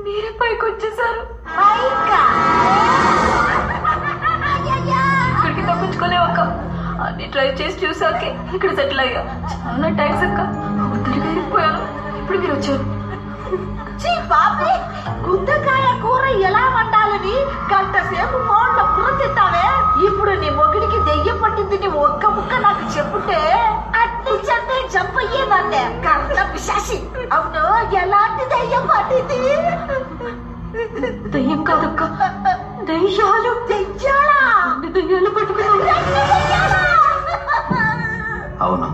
మీరే పైకి వచ్చేసారు. ఇక్కడికి తప్పించుకోలేవు అక్క. అన్ని ట్రై చేసి చూసాకే ఇక్కడ సెటిల్ అయ్యా. చాలా థ్యాంక్స్ అక్క. ఒత్తిడిగా వెళ్ళిపోయాను. ఇప్పుడు మీరు వచ్చారు. బాబే, గుత్తకాయ కూర ఎలా వండాలని గంట సేపు ఫోన్లో కూర తింటావే. ఇప్పుడు నీ మొగిడికి దెయ్యం పట్టింది నీ ఒక్క ముక్క నాకు చెప్పుంటే అట్నించంటే జంప్ అయ్యేదాన్నే. కర్త పిశాసి. అవును, ఎలాంటి దెయ్యం పట్టింది? దయ్యం కాదక్క, దయ్యాలు. దెయ్యాలా? దయ్యాలు పట్టుకున్నాను. అవును,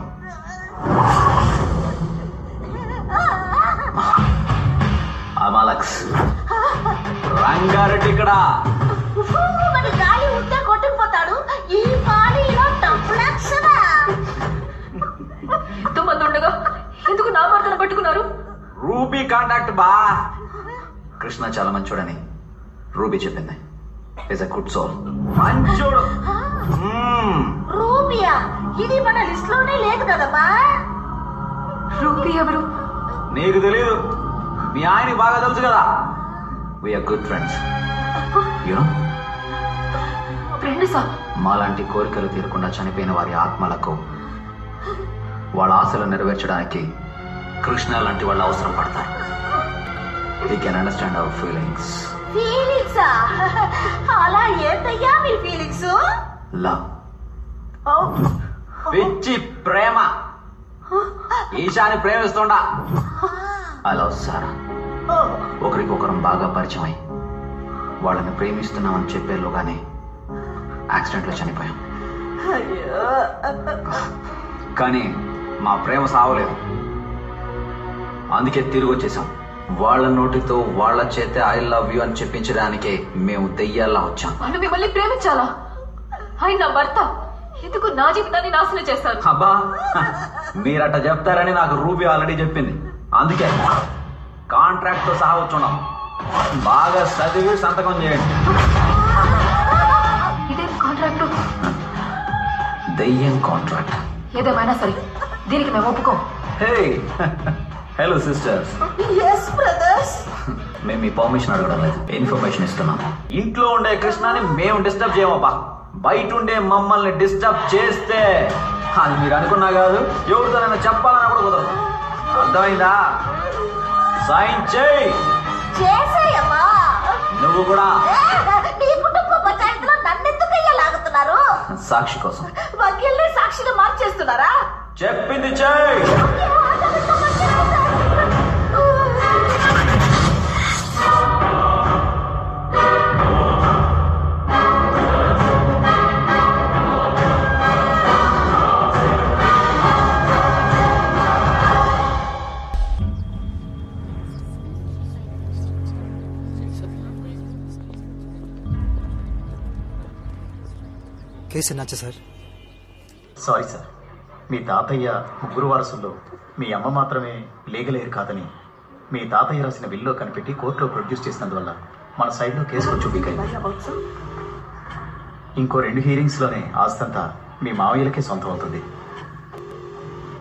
అమాలక్స్. రంగారెడ్డి ఇక్కడ. మన గాలి ఉంటే కొట్టుకుపోతాడు. ఈ పానీలో డబ్బులక్షరా. ఎంతమంది ఉండగా ఎందుకు నా భర్తను పట్టుకున్నారు? రూబీ కాంటాక్ట్ బా. కృష్ణ చాలా మంచోడని రూబీ చెప్పింది. Is a good soul. మంచోడు. రూబియా? ఇది మన లిస్ట్ లోనే లేదు కదమ్మా. రూబీ ఎవరు? నీకు తెలీదు, మీ ఆయనకి బాగా తెలుసు కదా. We are good friends. యూనో, ఫ్రెండ్సా? మాలాంటి కోరికలు తీరకుండా చనిపోయిన వారి ఆత్మలకు వాళ్ళ ఆశలు నెరవేర్చడానికి కృష్ణ లాంటి వాళ్ళు అవసరం పడతారు. We can understand our feelings. ఫీలింగ్సా? అలా ఏంటయ్యా మీ ఫీలింగ్స్? లవ్. పిచ్చి ప్రేమ. ఈశాని ప్రేమిస్తుండా. I love Sara. ఒకరికొకరం బాగా పరిచయం అయి వాళ్ళని ప్రేమిస్తున్నామని చెప్పేలోగానే యాక్సిడెంట్ లో చనిపోయాం. కానీ మా ప్రేమ సావలేదు. అందుకే తిరిగి వచ్చేసాం. వాళ్ళ నోటితో వాళ్ళ చేతే ఐ లవ్ యూ అని చెప్పించడానికే మేము దెయ్యాల్లా వచ్చాం. వాళ్ళు మిమ్మల్ని ప్రేమించాలా? ఆయన నా భర్త. ఎందుకు నా జీవితాన్ని నాశనం చేస్తారు? అబ్బా, మీరట చెప్తారని నాకు రూబీ ఆల్రెడీ చెప్పింది. అందుకే కాంట్రాక్ట్ తో సహా వచ్చున్నాం. బాగా చదివి సంతకం చేయండి. ఇదేం కాంట్రాక్ట్? దెయ్యం కాంట్రాక్ట్. ఏదేమైనా సరే దీనికి మేము ఒప్పుకోం. హే, హలో సిస్టర్స్. yes brothers. మేము మీ పర్మిషన్ అడగడం లేదు, ఇన్ఫర్మేషన్ ఇస్తున్నాం. ఇంట్లో ఉండే కృష్ణని మేము డిస్టర్బ్ చేయమబ్బా. బయట ఉండే మమ్మల్ని డిస్టర్బ్ చేస్తే అది మీరు అనుకున్నా కాదు, ఎవరితోనైనా చెప్పాలని కూడా కుదరదు. అర్థమైందా? సైన్ చేయి. చేసేయమ్మా. నువ్వు కూడా. నీ కుటుంబ పంచాయతీలో నన్నెందుకయ్యా లాగుతున్నారు? సాక్షి కోసం. వకీల్ని సాక్షిగా మార్చేస్తున్నారా? చెప్పింది చేయి. కేసు ఎన్నాచా సార్? సారీ సార్, మీ తాతయ్య ముగ్గురు వారసుల్లో మీ అమ్మ మాత్రమే లీగల్ ఎయిర్ కాదని మీ తాతయ్య రాసిన బిల్లో కనిపెట్టి కోర్టులో ప్రొడ్యూస్ చేసినందువల్ల మన సైడ్లో కేసు కొంచెం వీక్ అయింది. ఇంకో 2 హీరింగ్స్లోనే ఆస్తంతా మీ మావయ్యలకే సొంతం అవుతుంది.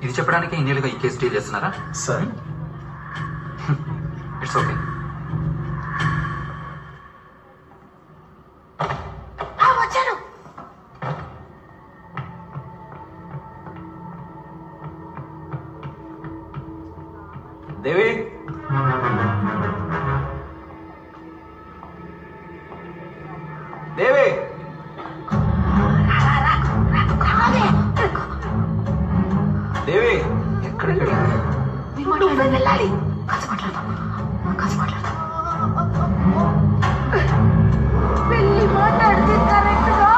ఇది చెప్పడానికి ఇన్నేళ్ళుగా ఈ కేసు డీల్ చేస్తున్నారా సార్? It's okay. వచ్చాను. దేవి, దేవి, దేవి ఎక్కడికి వెళ్ళాలి? వెళ్ళి మాట్లాడితే కరెక్ట్ గా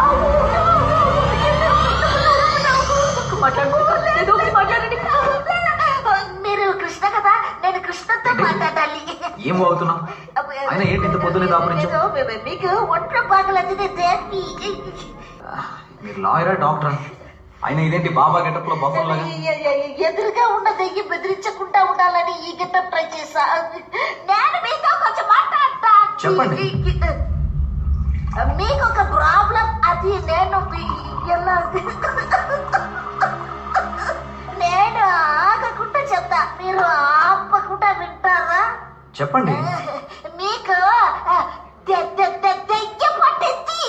మీరు కృష్ణ కదా, నేను కృష్ణతో మాట్లాడాలి. ఏం అవుతున్నావు? ఆయన ఏంటి ఇంత పొద్దునే దాపురించావు? మీకు ఒంట్లో బాగలేదు. మీరు లాయరా డాక్టరా? ఆయన ఇదేంటి బాబా గెటప్ లో బఫర్ లాగా? ఎదురుగా ఉన్న దెయ్యం బెదిరించకుండా ఉండాలని ఈ గెటప్ ట్రై చేశా. నేను మీతో కొంచెం మాట్లాడతా. చెప్పండి. మీకు ఒక ప్రాబ్లం, అది నేను ఎలా నేను ఆగకుండా చెప్తా, మీరు ఆపకుండా వింటారా? చెప్పండి. దెయ్యం పట్టింది.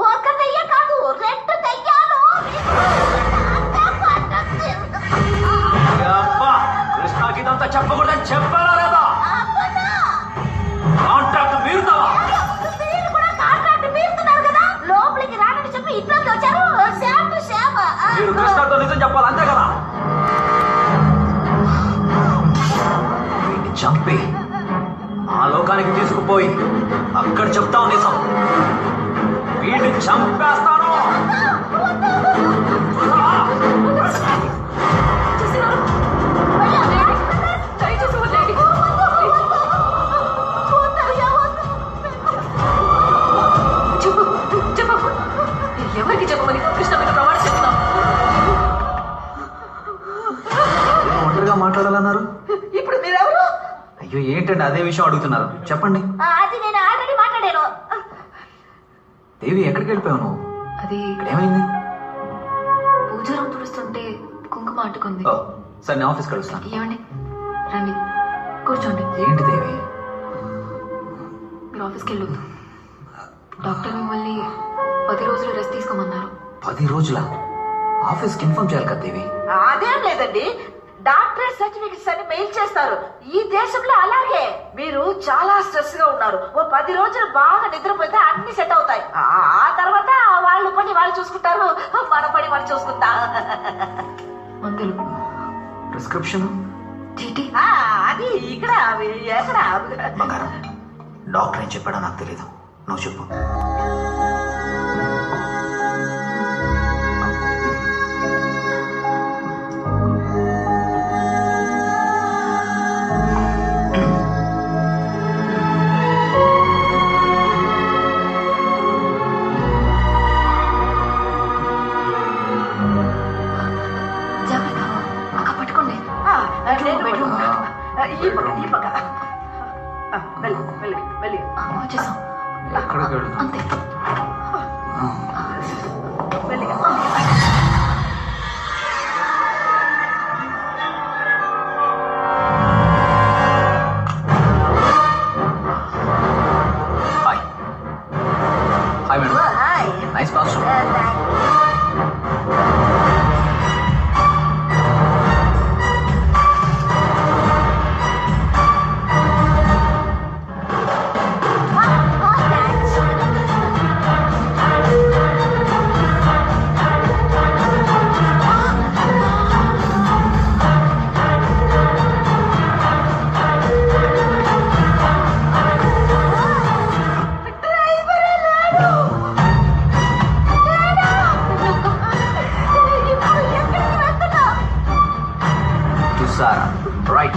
ఒక దెయ్యం కాదు, 2 దెయ్యాలు. కృష్ణకి ఇదంతా చెప్పకూడదని చెప్పారా లేదా? కాంట్రాక్ట్ మీరుతావా? మీరు కూడా కాంట్రాక్ట్ మీరుతున్నారు కదా. లోపలికి రానని చెప్పి ఇంట్లోకి వచ్చారు. శ్యామ్ టు శ్యామ్. మీరు కృష్ణతో నిజం చెప్పాలి, అంతే కదా? వీడిని చంపి ఆ లోకానికి తీసుకుపోయి అక్కడ చెప్తాం నిజం. వీడిని చంపేస్తాను. ఎవరికి చెప్పమని కృష్ణ మీద ప్రమాణం చెప్తున్నాం. ఒంటరిగా మాట్లాడాలన్నారు. ఇప్పుడు మీరెవరు? అయ్యో ఏంటండి అదే విషయం అడుగుతున్నారు, చెప్పండి. అది నేను ఆల్రెడీ మాట్లాడాను. దేవి ఎక్కడికి వెళ్ళిపోయావు నువ్వు? అది ఏమైంది? పూజారం తుడుస్తుంటే కుంకుమ అంటుకుంది. సరే నేను ఆఫీస్కి వెళ్తాను. ఏమండి రండి కూర్చోండి. ఏంటి దేవి? మీరు ఆఫీస్కి వెళ్ళొద్దు. డాక్టర్ మిమ్మల్ని 10 రోజులు రెస్ట్ తీసుకోమన్నారు. 10 రోజుల ఆఫీస్కి ఇన్ఫార్మ్ చేయాలి కదా దేవి. అదేం లేదండి, డాక్టరేట్ సర్టిఫికెట్స్ అని మెయిల్ చేస్తారు. ఈ దేశంలో అలాగే. మీరు చాలా స్ట్రెస్ గా ఉన్నారు. ఓ 10 రోజులు బాగా నిద్రపోతే అన్ని సెట్ అవుతాయి. ఆ తర్వాత వాళ్ళు పని వాళ్ళు చూసుకుంటారు, మన పని మనం చూసుకుంటా. మందులు, ప్రిస్క్రిప్షన్, అది ఇక్కడ ఎక్కడ? బంగారం, డాక్టర్ ఏం చెప్పాడో నాకు తెలియదు, నువ్వు చెప్పు. ఎక్కడికి వెళ్తాం? అంతే. Hi hi madam. Nice bathroom. Right.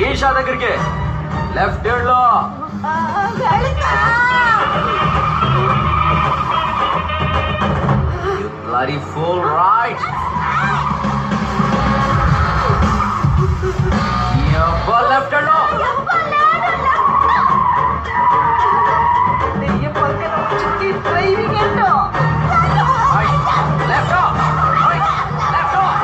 Isha దగ్గరికి లెఫ్ట్ హ్యాండ్ లో. You bloody fool, right? Your left hand lo. Driving ఏంటో. Left off. Right. Left off.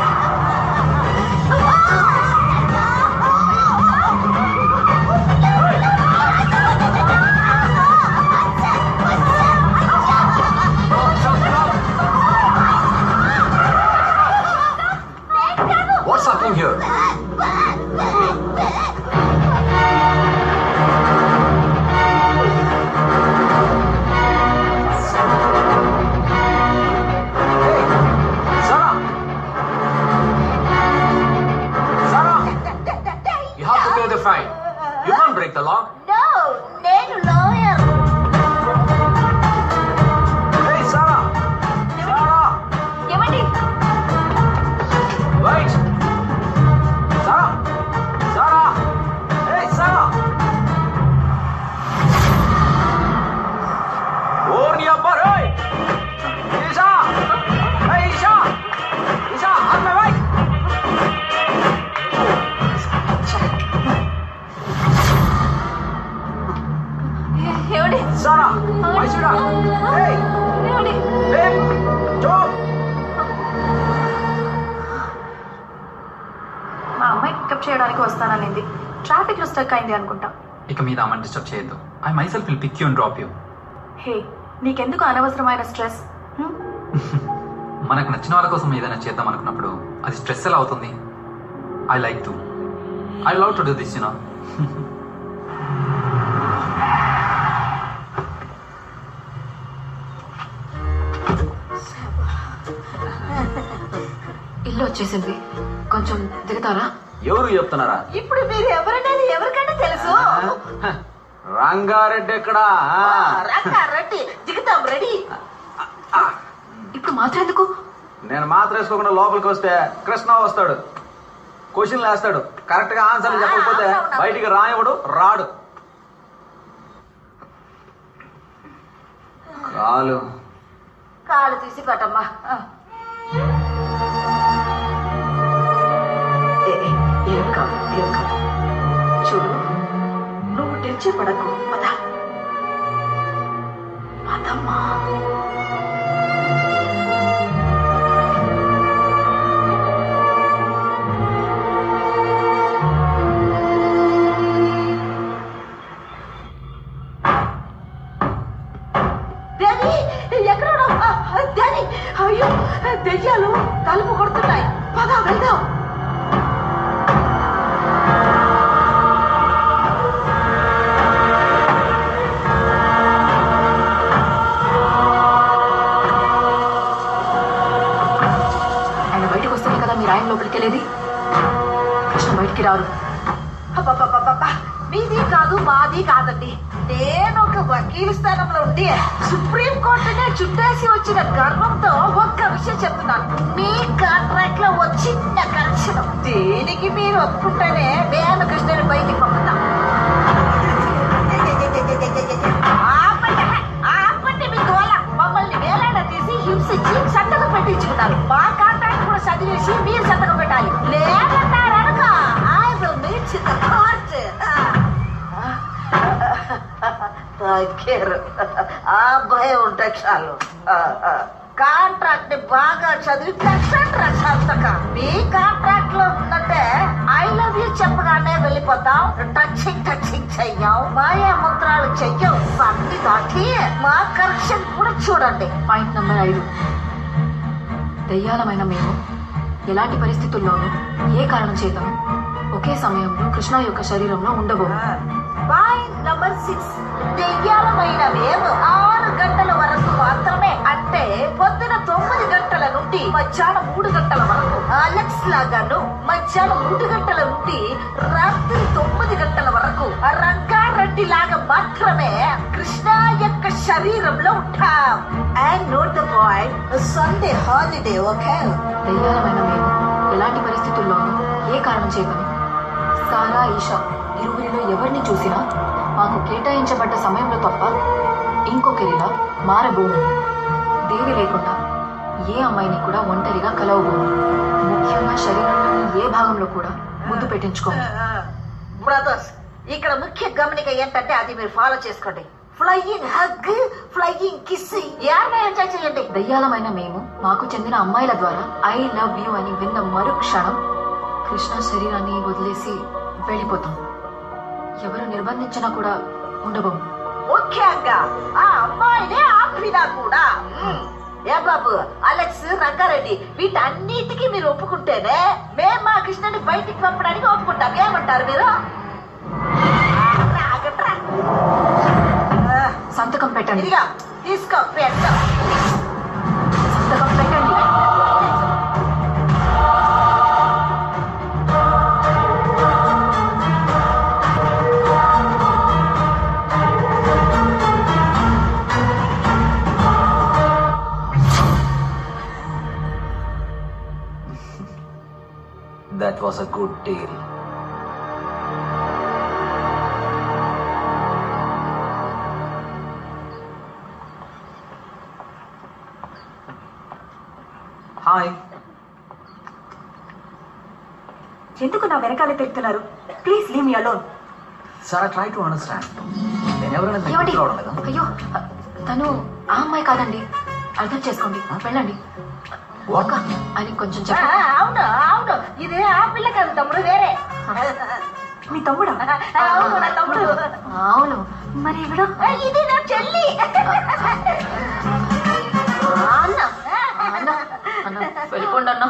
What's happening here? Fine. You can't break the law. No, నేను lawyer. Hey, Sarah. Sarah. ఏమండి? Wait. Sarah. Sarah. Hey, Sarah. Warn your butt, hey. Isha. Hey, Isha. Isha, on my right. Morning pickup చేయడానికి వస్తాననింది. ట్రాఫిక్ లో స్టక్ అయింది అనుకుంటా. ఇక మీద అమ్మని డిస్టర్బ్ చేయొద్దు. I myself will pick you and drop you. హే, నీకెందుకు అనవసరమైన స్ట్రెస్? మనకు నచ్చిన వాళ్ళ కోసం ఏదైనా చేద్దాం అనుకున్నప్పుడు అది స్ట్రెస్ ఎలా అవుతుంది? I like to I love to do this you know. ఇల్లు వచ్చేసింది, కొంచెం దిగుతారా? ఎవరు చెప్తున్నారా? ఇప్పుడు మీరు ఎవరనేది ఎవరికైనా తెలుసు. రంగారెడ్డి ఎక్కడా? రంగారెడ్డి దిగుతాం, రెడీ. ఇప్పుడు మాత్రం ఎందుకు? నేను మాత్రం వేసుకోకుండా లోపలికి వస్తే కృష్ణ వస్తాడు, క్వశ్చన్లు వేస్తాడు. కరెక్ట్ గా ఆన్సర్లు చెప్పకపోతే బయటికి రానివ్వడు, రాడు. కాలు తీసి పట్టమ్మా. ఏం కాదు, ఏం కాదు. చూడు, నువ్వు టెన్షన్ పడకు. పదమ్మా. అయ్యో, దెయ్యాలు తలుపు కొడుతున్నాయి. పద వెళ్దాం. ఆయన బయటకు వస్తేనే కదా మీరు ఆయన లోపలికి వెళ్ళేది. కృష్ణ బయటికి రారు. మీది కాదు, మాది కాదండి. నేను ఒక వకీలు స్థానంలో ఉండి సుప్రీం కోర్టునే చుట్టేసి వచ్చిన గర్వంతో ఒక్క విషయం చెప్తున్నాను. మీ కాంట్రాక్ట్ లో వచ్చిన కరెక్షన్ దీనికి మీరు ఒప్పుకుంటేనే నేను కృష్ణని బయటికి పంపుతాం. ఆపండి మీ గోల. మమ్మల్ని వేలాడ తీసి హింసించి సంతకం పెట్టించుకున్నారు. మా కాంట్రాక్ట్ కూడా చదివేసి మీరు సంతకం పెట్టాలి. లేదన్నారనుక I will meet in the court. ఆ భయం ఉంటే చాలు. కాంట్రాక్ట్ ని బాగా చదివి సంతకం. మీ కాంట్రాక్ట్ లో ఉందంటే ఐ లవ్ యూ చెప్పగానే వెళ్ళిపోతాం. టచింగ్ చెయ్యం, మాయా మంత్రాలు చెయ్యం. పన్ని దాటి మా కరెక్షన్ కూడా చూడండి. పాయింట్ నెంబర్ 5, దయ్యాలమైన మేము ఎలాంటి పరిస్థితుల్లోనూ ఏ కారణం చేతను ఒకే సమయంలో కృష్ణ యొక్క శరీరంలో ఉండబోము. పాయింట్ నెంబర్ 6, దెయ్యాలమైన మేము 6 గంటల వరకు మాత్రమే, అంటే పొద్దున 9 గంటల నుండి మధ్యాహ్నం 3 గంటల వరకు, అలెక్స్ లాగాను మధ్యాహ్నం 3 గంటల నుండి రాత్రి 9 గంటల వరకు రంగారెడ్డి లాగా మాత్రమే కృష్ణ యొక్క శరీరంలో ఉంటాం. And note the point, Sunday holiday. Okay, దయ్యాలమైన మేము ఎలాంటి పరిస్థితుల్లోనూ ఏ కారణం చేతను సారా, ఈషా ఇరువురిలో ఎవరిని చూసినా మాకు కేటాయించబడ్డ సమయంలో తప్ప ఇంకొకరిలా మారబోము. దేవి లేకుండా ఏ అమ్మాయిని కూడా ఒంటరిగా కలవబోము. ముఖ్యంగా శరీరంలోని ఏ భాగంలో కూడా ముద్దు పెట్టించుకోము. బ్రదర్స్, ఇక్కడ ముఖ్య గమనిక ఏంటంటే అది మీరు ఫాలో చేసుకోండి. Flying hug, flying kiss enjoy చేయండి. దయ్యాలమైన మేము మాకు చెందిన అమ్మాయిల ద్వారా ఐ లవ్ యూ అని విన్న మరుక్షణం కృష్ణ శరీరాన్ని వదిలేసి వెళ్ళిపోతాం. ఎవరు నిర్బంధించినా కూడా ఉండబోము. ముఖ్యంగా ఆ అమ్మాయినే ఆపినా కూడా. ఏ బాబు, అలెక్స్, రంగారెడ్డి వీటన్నిటికీ మీరు ఒప్పుకుంటేనే మేము మా కృష్ణని బయటికి పంపడానికి ఒప్పుకుంటాం. ఏమంటారు మీరు? సంతకం పెట్టండి. ఇదిగా తీసుకో, సంతకం పెట్టండి. That was a good deal. Hi. ఎందుకు నా వెనకాలే తిరుగుతున్నారు? Please leave me alone. Sir, I try to understand. నేను ఎవరైనా ఏమండి? రావడం లేదా? అయ్యో, తను ఆ అమ్మాయి కాదండి. అర్థం చేసుకోండి, వెళ్ళండి. అని కొంచెం అవును అవును, ఇదే ఆ పిల్ల నన్ను తమ్ముడు వేరే. మీ తమ్ముడా? అవును, నా తమ్ముడు. అవును, మరి ఎవడు? ఇది నా చెల్లి. అన్న అన్న వెళ్ళిపోండి అన్న.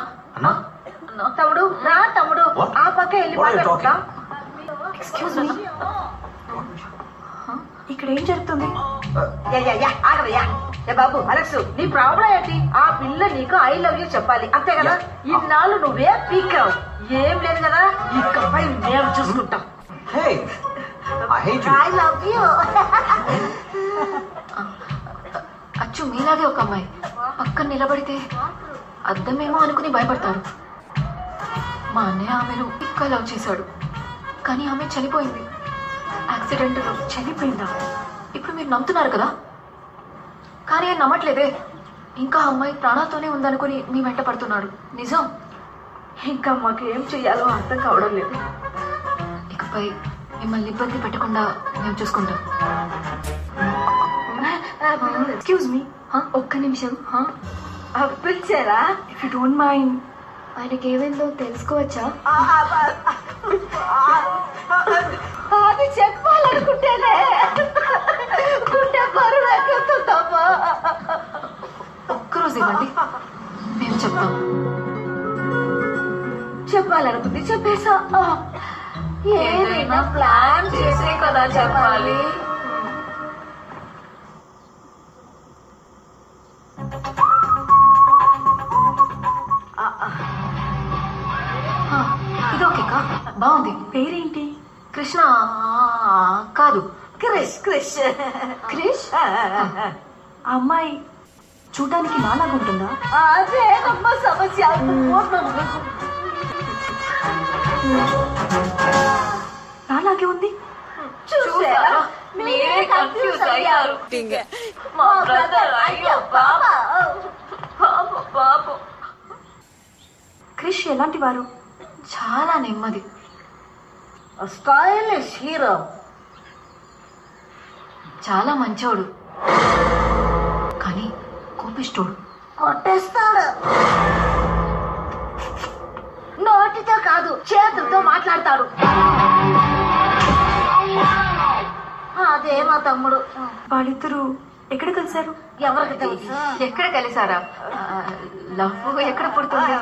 తమ్ముడు, నా తమ్ముడు ఆ పక్క వెళ్ళి మాట్లాడుతా. ఎక్స్క్యూజ్ మీ, ఇక్కడ ఏం జరుగుతుంది? ఆగవయ్యా. ఏ బాబు అలెక్స్, నీ ప్రాబ్లం ఏంటి? ఆ పిల్ల నీకు ఐ లవ్ యూ చెప్పాలి, అంతే కదా? ఇన్నాళ్ళు నువ్వే పీకావు, ఏం లేదు కదా? ఇకపై మేము చూసుకుంటాం. I love you. అచ్చు మీలాగే ఒక అమ్మాయి పక్కన నిలబడితే అద్దమేమో అనుకుని భయపడతారు. మా అన్నయ్య ఆమెను ఇంకా లవ్ చేశాడు, కానీ ఆమె చనిపోయింది. యాక్సిడెంట్లో చనిపోయిందా? ఇప్పుడు మీరు నమ్ముతున్నారు కదా, కానీ ఆయన నమ్మట్లేదే. ఇంకా అమ్మాయి ప్రాణాలతోనే ఉందనుకుని మీ వెంట పడుతున్నాడు. నిజం. ఇంకా మాకు ఏం చెయ్యాలో అర్థం కావడం లేదు. ఇకపై మిమ్మల్ని ఇబ్బంది పెట్టకుండా మేము చూసుకుంటాం. ఎక్స్క్యూజ్ మీ, ఒక్క నిమిషం. పిలిచారా? ఇఫ్ యూ డోంట్ మైండ్, ఆయనకి ఏమైందో తెలుసుకోవచ్చా? అది చెప్పాలనుకుంటేనే గుండె బరువు ఎక్కుతుందమ్మా. ఒక్కరోజు ఇవ్వండి, మేము చెప్తాం. చెప్పాలనుకుంది చెప్పేసా. ఏదైనా ప్లాన్ చేసే కదా చెప్పాలి. ఇది ఓకేకా? బాగుంది. పేరేంటి? కృష్ణ కాదు, క్రిష్. క్రిష్ క్రిష్? ఆ అమ్మాయి చూడడానికి నాలాగా ఉంటుందా? అదేనమ్మా సమస్య. నాలాగే ఉంది. చూసారా, మీరే కన్ఫ్యూజ్ అయ్యారు. మా బ్రదర్. అయ్యో బాబా. బాబు. క్రిష్ ఎలాంటి వారు? చాలా నెమ్మది, స్టైలిష్ హీరో. చాలా మంచోడు, కానీ కోపిష్టోడు. కొట్టేస్తాడు. నోటితో కాదు, చేతులతో మాట్లాడతాడు. అదే మా తమ్ముడు. వాళ్ళిద్దరూ ఎక్కడ కలిశారు? ఎవరికి తెలుసు? ఎక్కడ కలిసారా? లవ్ ఎక్కడ పుడుతుంది?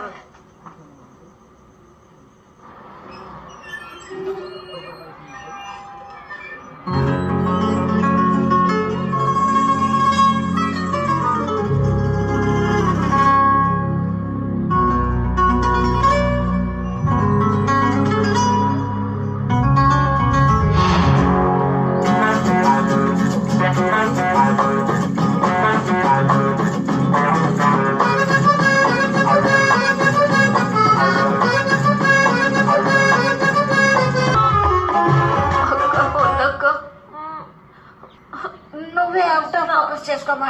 నువ్వే అవుతా ఫోకస్ చేసుకోమా.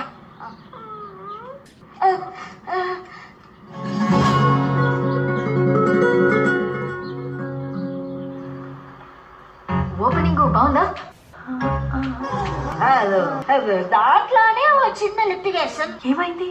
ఓపెనింగ్ బాగుందా? దాంట్లోనే ఓ చిన్న లిటిగేషన్. ఏమైంది?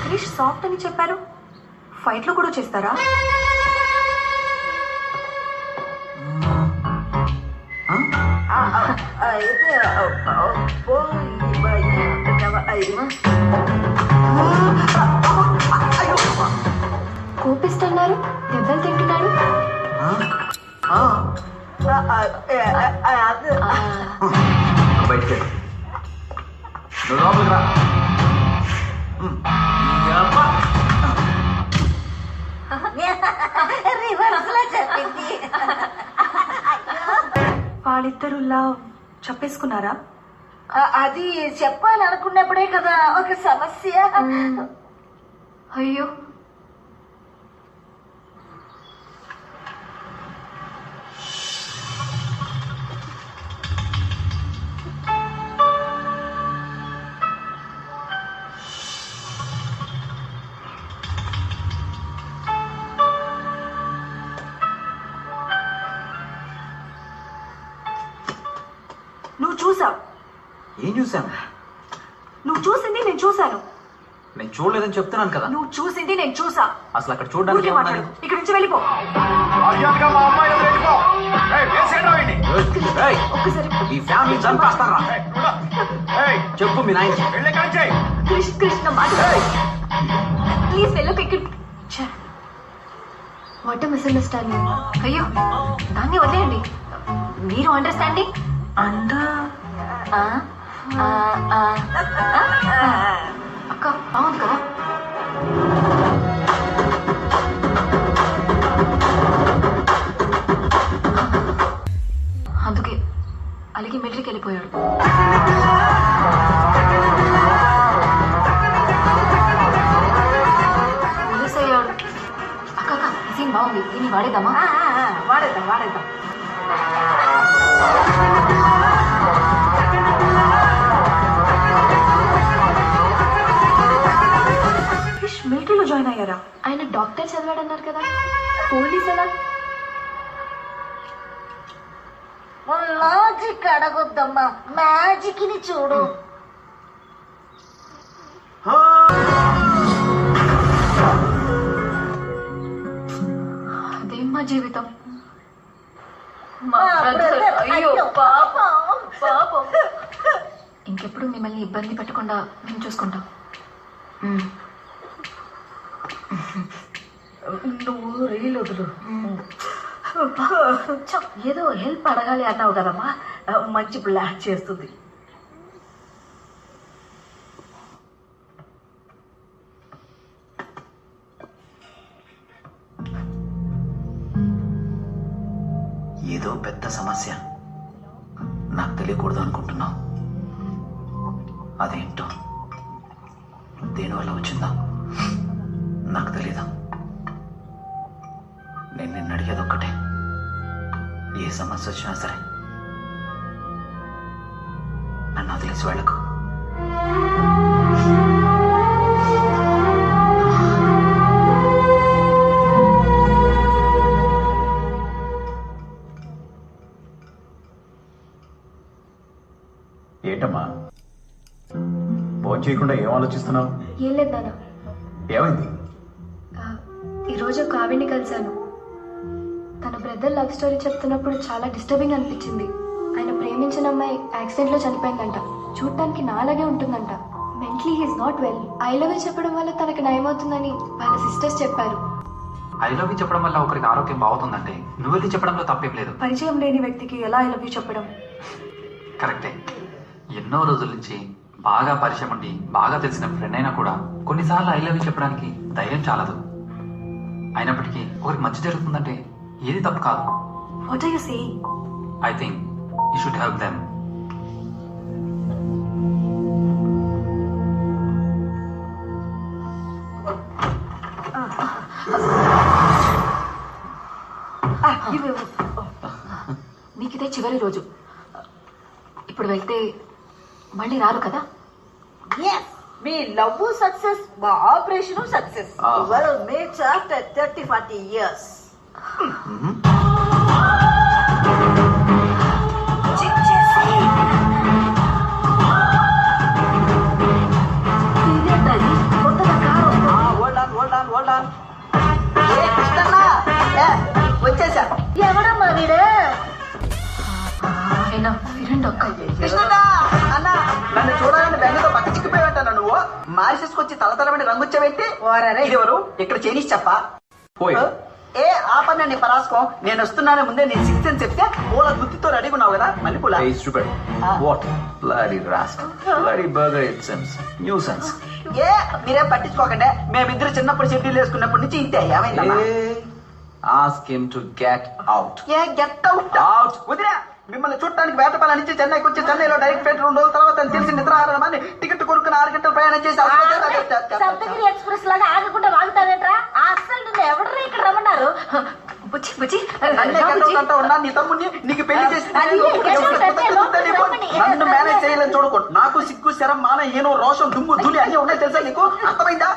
క్రిష్ సాఫ్ట్ అని చెప్పారు, ఫైట్ లో కూడా చేస్తారా? కోపిస్తున్నారు, దెబ్బలు తింటున్నాడు. బయటికి లోపలికి రా. రివర్స్ లో చెప్పింది. వాళ్ళిద్దరు లవ్ చెప్పేసుకున్నారా? అది చెప్పాలనుకున్నప్పుడే కదా ఒక సమస్య. అయ్యో, నువ్వు చూసావు. ఏం చూసాను? నువ్వు చూసింది నేను చూశాను. నేను చూడలేదని చెప్తున్నాను కదా. నువ్వు చూసింది నేను చూసా. అసలు అక్కడ చూడడానికి ఊరికే మాట్లాడు. ఇక్కడి నుంచి వెళ్ళిపో. ఒక్కసారి ఈ ఫ్యామిలీ చంపేస్తారా? చెప్పు మీ నాయన. కృష్ణ ప్లీజ్ వెళ్ళకు. ఇక్కడ వాట్ మిస్అండర్స్టాండింగ్. అయ్యో దాన్ని వదిలేయండి. మీరు అండర్స్టాండింగ్ అక్క అవును కదా. అందుకే అలిగి మిలిటరీకి వెళ్ళిపోయాడు. పోలీస్ అయ్యాడు. అక్క సీన్ బాగుంది. దీన్ని వాడేద్దామా? వాడేద్దాం. మిలిటరీలో జాయిన్ అయ్యారా? ఆయన డాక్టర్ చదివాడన్నారు కదా, పోలీస్ ఎలా? లాజిక్ అడగొద్దమ్మా, మ్యాజిక్ ని చూడు. అదేం మా జీవితం. అయ్యో పాపం. ఇంకెప్పుడు మిమ్మల్ని ఇబ్బంది పెట్టకుండా మేము చూసుకుంటాం. నువ్వు రీల్ వదులు. ఏదో హెల్ప్ అడగాలి అన్నావు కదమ్మా, మంచి ప్లాన్ చేస్తుంది. ఏదో పెద్ద సమస్య నాకు తెలియకూడదు అనుకుంటున్నావు. అదేంటో దేనివల్ల వచ్చిందా నాకు తెలీదు. నేను నిన్ను అడిగేది ఒక్కటే, ఏ సమస్య వచ్చినా సరే నన్ను వదిలేసి వెళ్ళకు. ఏంటమ్మా ఫోన్ చేయకుండా ఏం ఆలోచిస్తున్నావు? ఏం లేదు నాన్న. ఏమైంది? ఈరోజు ఒక ఆవిడ్ని కలిశాను. తన బ్రదర్ లవ్ స్టోరీ చెప్తున్నప్పుడు చాలా డిస్టర్బింగ్ అనిపించింది. ఆయన ప్రేమించిన అమ్మాయి యాక్సిడెంట్లో చనిపోయిందంట. చూడటానికి నాలాగే ఉంటుందంట. Mentally he's not well. I love you చెప్పడం వల్ల తనకి నయమవుతుందని వాళ్ళ సిస్టర్స్ చెప్పారు. ఐ లవ్ యూ చెప్పడం వల్ల ఒకరికి ఆరోగ్యం బాగుతుందంటే నువ్వు వెళ్ళి చెప్పడంలో తప్పేం లేదు. పరిచయం లేని వ్యక్తికి ఎలా ఐ లవ్ యూ చెప్పడం? కరెక్టే. ఎన్నో రోజుల నుంచి బాగా పరిచయం ఉండి బాగా తెలిసిన ఫ్రెండ్ అయినా కూడా కొన్నిసార్లు ఐ లవ్ యూ చెప్పడానికి ధైర్యం చాలదు. అయినప్పటికీ ఒకరికి మంచి జరుగుతుందంటే ఏది తప్పు కాదు. What are you saying? I think you should help them. నీకిదే చివరి రోజు. ఇప్పుడు వెళ్తే మళ్ళీ రారు కదా. మీ లవ్ సక్సెస్, మా operation success. Mates after 30-40 years. వచ్చేసా. ఎవడమ్మా వీడు? నన్ను చూడాలని బెంగతో పక్క చిక్కిపోయావంటా నువ్వు. మారిసేసుకొచ్చి తలతలమని రంగుచ్చావేంటి? ఇదెవరు? ఇక్కడ చైనీస్ చెప్పా ఏ ఆపన్న నీ పరాసుకో. నేను వస్తున్నానే ముందే నేను 6 అని చెప్తే పూల గుత్తితో రెడీగా ఉన్నావు కదా మళ్ళీ పూల. ఏ మీరేం పట్టించుకోకండి. మేమిద్దరు చిన్నప్పుడు షెడ్యూల్ వేసుకున్నప్పటి నుంచి ఇంతే. ఏమైందమ్మా? Ask him to get out. A get out వదిలే. మిమ్మల్ని చూడటానికి వేటపాల నుంచి చెన్నైకి వచ్చి చెన్నైలో డైరెక్ట్ ఫ్లైట్ 2 రోజుల తర్వాత తెలిసి నిద్ర ఆరమని టికెట్ కొనుక్కుని 6 గంటలు ప్రయాణం చేసి సప్తగిరి ఎక్స్ప్రెస్ లాగా ఆగకుండా వాగుతావేంట్రా? అసలు నిన్ను ఎవరు ఇక్కడ రమ్మన్నారు? ఉన్నా నీ తమ్ముడిని నీకు పెళ్లి చేసి నన్ను మేనేజ్ చేయాలని చూడకు. నాకు సిగ్గు శరం మాన ఏనో రోషం దుమ్ము ధూళి అన్ని ఉన్నాయి తెలుసా నీకు? అర్థమైందా?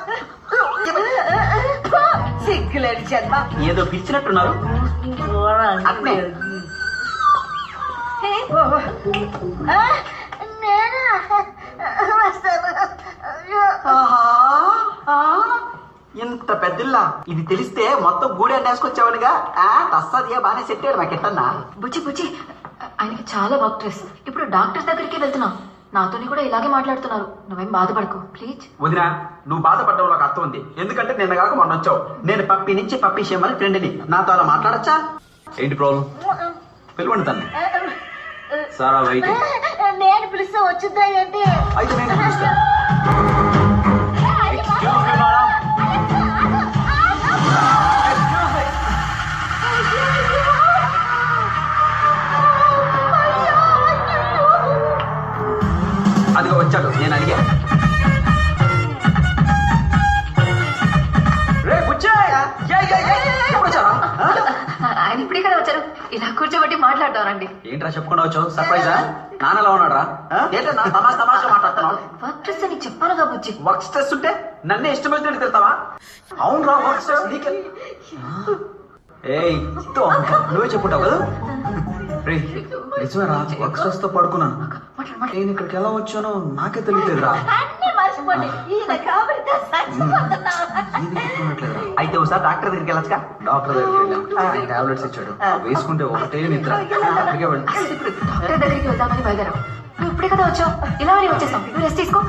సిగ్గులేని జన్మ. ఏదో పిలిచినట్టున్నారు. ఇంత పెద్దిల్లా ఇది తెలిస్తే మొత్తం గూడి అన్నేసుకొచ్చావనిగా తస్సదియా బానే సెట్ అయ్యాడు మాకెట్టన్నా. బుజ్జి బుజ్జి ఆయనకి చాలా వర్క్ స్ట్రెస్. ఇప్పుడు డాక్టర్ దగ్గరికి వెళ్తున్నా. నాతోని కూడా ఇలాగే మాట్లాడుతున్నారు. నువ్వేం బాధపడకు ప్లీజ్. వదినా, నువ్వు బాధపడడం నాకు అర్థం ఉంది. ఎందుకంటే నిన్న కాక మొన్న వచ్చావు. నేను పప్పి నుంచి పప్పి చేయమని ఫ్రెండ్ని. నాతో అలా మాట్లాడచ్చా? ఏంటి ప్రాబ్లం? పిలవండి తన్ని. సారా వెయిట్. నేను పిలిస్తే వచ్చిందా ఏంటి? అయితే నేను పిలుస్తా. అదిగో వచ్చాడు. నేను అడిగా. ఆయన ఇప్పుడే కదా వచ్చారు. ఇలా కూర్చోబెట్టి మాట్లాడతారండి. ఏంట్రా చెప్పకుండా వచ్చావు? సర్ప్రైజా? నాన్నలా ఉన్నాడు రా. ఏంటన్నా తమాషా తమాషా మాట్లాడుతున్నావు? వర్క్ స్ట్రెస్ అని చెప్పానుగా బుజ్జి. వర్క్ స్ట్రెస్ ఉంటే నన్నే ఇష్టమైనట్టు తిడతావా? అవును రా, వర్క్ స్ట్రెస్ నీకే. ఏయ్ నువ్వే చెప్పుంటావు కదా. నిజమేరా, వర్క్ స్ట్రెస్ తో పడుకున్నాను. నేను ఇక్కడికి ఎలా వచ్చానో నాకే తెలియలేదురా. అయితే ఒకసారి డాక్టర్ దగ్గరికి వెళ్ళొచ్చుగా. డాక్టర్ దగ్గరికి వెళ్ళాం. టాబ్లెట్స్ ఇచ్చాడు. వేసుకుంటే ఒకటే నిద్ర. అందుకే వెళ్ళి డాక్టర్ దగ్గరికి వెళ్దామని బయలుదేరాం. నువ్వు ఇప్పుడే కదా వచ్చావు. ఇలా అని వచ్చేసాం. నువ్వు రెస్ట్ తీసుకో.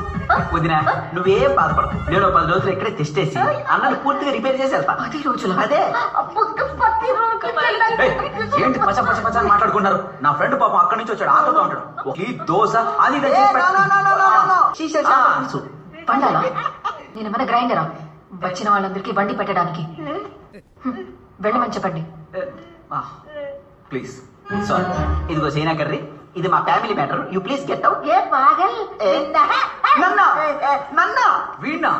వదినా, నువ్వేం బాధపడకు. నేను 10 రోజులు ఇక్కడే టెస్ట్ చేసి అన్నది పూర్తిగా రిపేర్ చేసి వెళ్తా. 10 రోజులు? అదే. ఏంటి పచ్చ పచ్చ పచ్చ అని మాట్లాడుకుంటారు? నా ఫ్రెండ్ పాపం అక్కడి నుంచి వచ్చాడు. ఆటోతో ఉంటాడు. ఈ దోశ అది పండాలా? నేనేమైనా గ్రైండరా వచ్చిన వాళ్ళందరికీ బండి పెట్టడానికి? వెళ్ళమని చెప్పండి ప్లీజ్. సారీ. ఇదిగో సైనా కర్రీ. ఇది మా family matter. You please get out. Veena?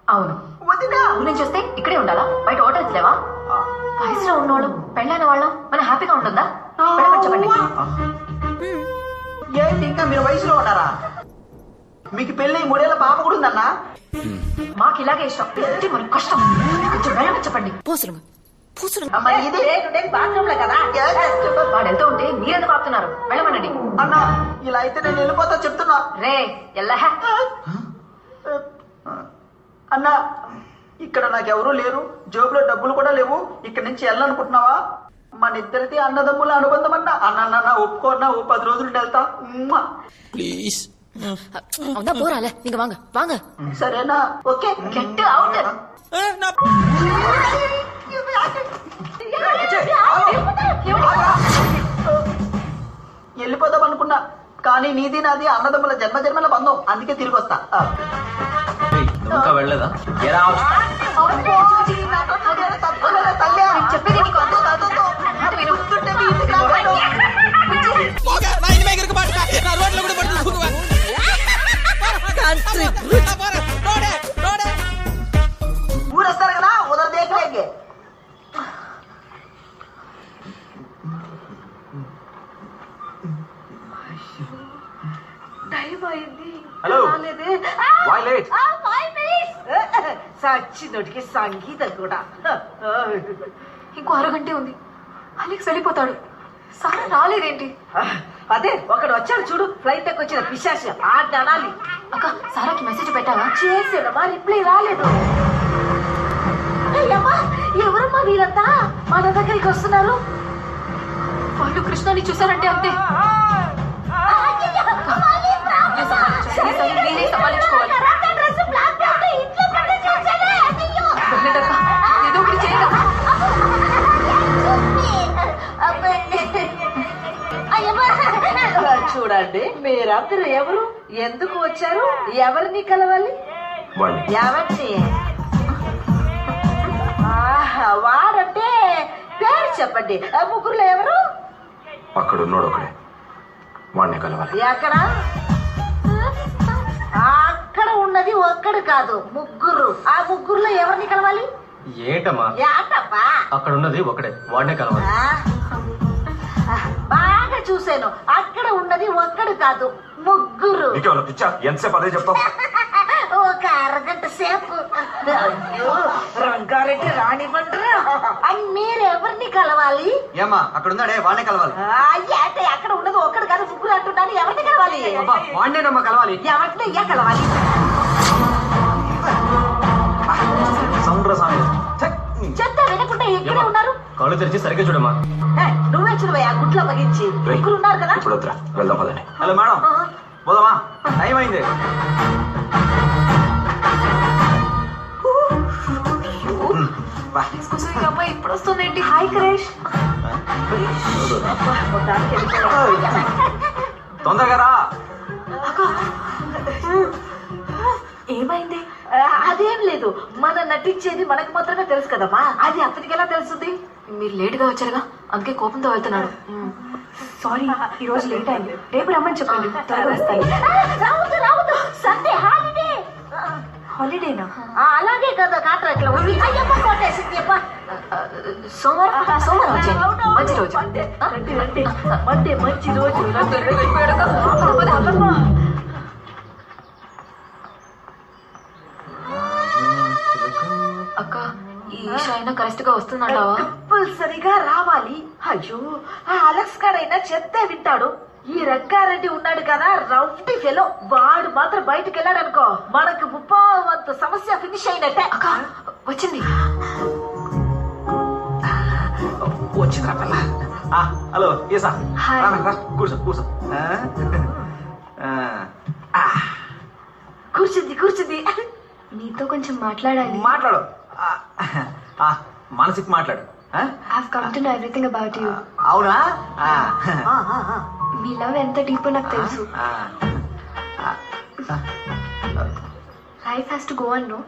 అవును. ఊరి నుంచి వస్తే ఇక్కడే ఉండాలా? బయట హోటల్స్ లేవా? వయసులో ఉన్నవాళ్ళు పెళ్ళైన వాళ్ళం మనం హ్యాపీగా ఉంటుందా? వెళ్ళమని చెప్పండి. ఏంటి ఇంకా మీరు వయసులో ఉన్నారా? మీకు పెళ్ళి 3 ఏళ్ల పాప కూడా ఉందన్నా. మాకు ఇలాగే ఇష్టం. మనకు కష్టం. కొంచెం వెళ్ళమని చెప్పండి. వాడు వెళ్తూ ఉంటే మీరెందుకు ఆపుతున్నారు? వెళ్ళమనండి. అన్నా ఇలా అయితే నేను వెళ్ళిపోతా చెప్తున్నా. రే ఎల్లా. అన్నా ఇక్కడ నాకెవరూ లేరు. జోబులో డబ్బులు కూడా లేవు. ఇక్కడ నుంచి వెళ్ళాలనుకుంటున్నావా? మన ఇద్దరిది అన్నదమ్ముల అనుబంధం అన్నా. అన్న ఒప్పుకోన్నా. 10 రోజులు వెళ్తా ప్లీజ్. పోరాలే నీకు వాంగ వాంగ. సరేనా? ఓకే. Get out. వెళ్ళిపోదాం అనుకున్నా కానీ నీది నాది అన్నదమ్ముల జన్మజన్మల బంధం. అందుకే తిరిగి వస్తా. ఇంకా వెళ్ళలేదా? చెప్పేది నీకు ఊరేస్తారు కదా ఉదర్ దేఖలేంగే. హలో. Why late? సచ్చినోటికి సంగీతం కూడా. ఇంకో అరగంటే ఉంది. అలెక్స్ వెళ్ళిపోతాడు. సారా రాలేదేంటి? అదే ఒకడు వచ్చాడు చూడు. ఫ్లైట్ ఎక్కి వచ్చిన పిశాచి ఆ అనాలి. అక్క సారాకి మెసేజ్ పెట్టావా? చేసాడు మా రిప్లై రాలేదు. ఎవరమ్మా వీరంతా మన దగ్గరికి వస్తున్నారు? వాళ్ళు కృష్ణని చూసారంటే అంతే. నేనే సమాలించుకోవాలి. ఏదో ఒకటి చేయగలరా? చూడండి మీరందరూ ఎవరు? ఎందుకు వచ్చారు? ఎవరిని కలవాలి? ఎవరిని? వాడంటే పేరు చెప్పండి. ముగ్గురులో ఎవరు? అక్కడ ఉన్నాడు ఒకడే. వాడిని కలవాలి. ఎక్కడ? అక్కడ ఉన్నది ఒక్కడు కాదు, ముగ్గురు. ఆ ముగ్గురులో ఎవరిని కలవాలి? ఏంటమ్మా ఏంటప్పా? అక్కడ ఉన్నది ఒకడే. వాడినే కలవాలి. బాగా చూశాను. అక్కడ ఉన్నది ఒక్కడు కాదు, ముగ్గురు. ఎంతసేపు అదే చెప్తావు? ఒక అరగంట సేపు. రంగారెడ్డి రానివ్వండి. మీరెవరిని కలవాలి? ఏమా అక్కడ ఉన్నాడే వాడినే కలవాలి. అంటే అక్కడ ఉన్నది ఒక్కడు కాదు, ముగ్గురు అంటున్నారు. కలవాలి ఎవరిని కలవాలి వాడినేనమ్మా కలవాలి. ఎవరిని అయ్యా కలవాలి చెప్తా వినకుండా ఎక్కడే ఉన్నారు కాళ్ళు తెరిచి సరిగ్గా చూడమ్మా. నువ్వే చూడవయ్యా గుట్లో పగించి ముగ్గురు ఉన్నారు కదా ఇప్పుడు వద్దురా, వెళ్దాం పదండి. హలో మేడం, పోదామా? టైం అయింది. అమ్మాయి ఇప్పుడు వస్తుందేంటి? హాయ్ క్రేష్ తొందరగా రా. ఏమైంది? అదేం లేదు, మనం నటించేది మనకు మాత్రమే తెలుసు కదమ్మా, అది అతనికి ఎలా తెలుస్తుంది? మీరు లేట్గా వచ్చారుగా, అందుకే కోపంతో వెళ్తున్నాడు. సారీ, ఈ రోజు లేట్ అయింది. రేపు రమ్మని చెప్పండి, త్వరగా వస్తాను. రావద్దు సండే హాలిడే. హాలిడేనా? అలాగే కదా కాంట్రాక్ట్ లో ఉంది. అయ్యమ్మ కొట్టేసింది. సోమవారం వచ్చేయండి, మంచి రోజు. మండే మంచి రోజు. అక్క, ఈ ఈషా అయినా కరెక్ట్ గా వస్తుందంటావా? కంపల్సరిగా రావాలి. అయ్యో, ఆ అలెక్స్ గాడైనా చెప్తే వింటాడు. ఈ రంగారెడ్డి ఉన్నాడు కదా, రౌండ్ ఫెలో, వాడు మాత్రం బయటకు వెళ్ళాడు అనుకో, మనకు 30% సమస్య ఫినిష్ అయినట్టే. అక్క వచ్చింది. వచ్చిందిరా పిల్ల. హలో ఏసా, కూర్చో కూర్చో. కూర్చుంది. నీతో కొంచెం మాట్లాడాలి. మాట్లాడు, మనసుకి మాట్లాడు. I've come to know everything about you. అవునా? మీ లవ్ ఎంత డీప్ నాకు తెలుసు. Life has to go on, no?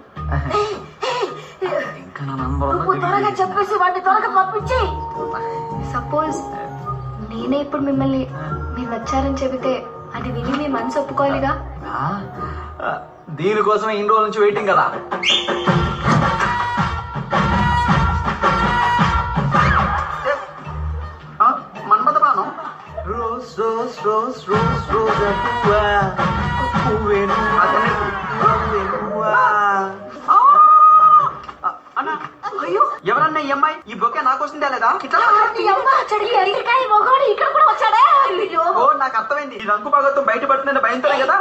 ఇంకా నువ్వు త్వరగా చెప్పేసి వాడిని త్వరగా పంపించి. సపోజ్ నేనే ఇప్పుడు మిమ్మల్ని మీరు నచ్చారని చెబితే అది విని మీ మనసు ఒప్పుకోవాలిగా. దీనికోసం ఇన్ని రోజుల నుంచి వెయిటింగ్ కదా. మన్మథ బాణం. రోజ్ రోజ్ రోజ్ రోజ్ రోజా పువ్వా, పువ్వేను అన్నా. అయ్యో, ఎవరన్నా ఈ అమ్మాయి? ఈ బొకే నాకు వస్తుందా లేదా? ఇక్కడ కూడా వచ్చాడే. ఓ, నాకు అర్థమైంది. ఈ రంగు భాగత్వం బయటపడుతుందని భయంతోనే కదా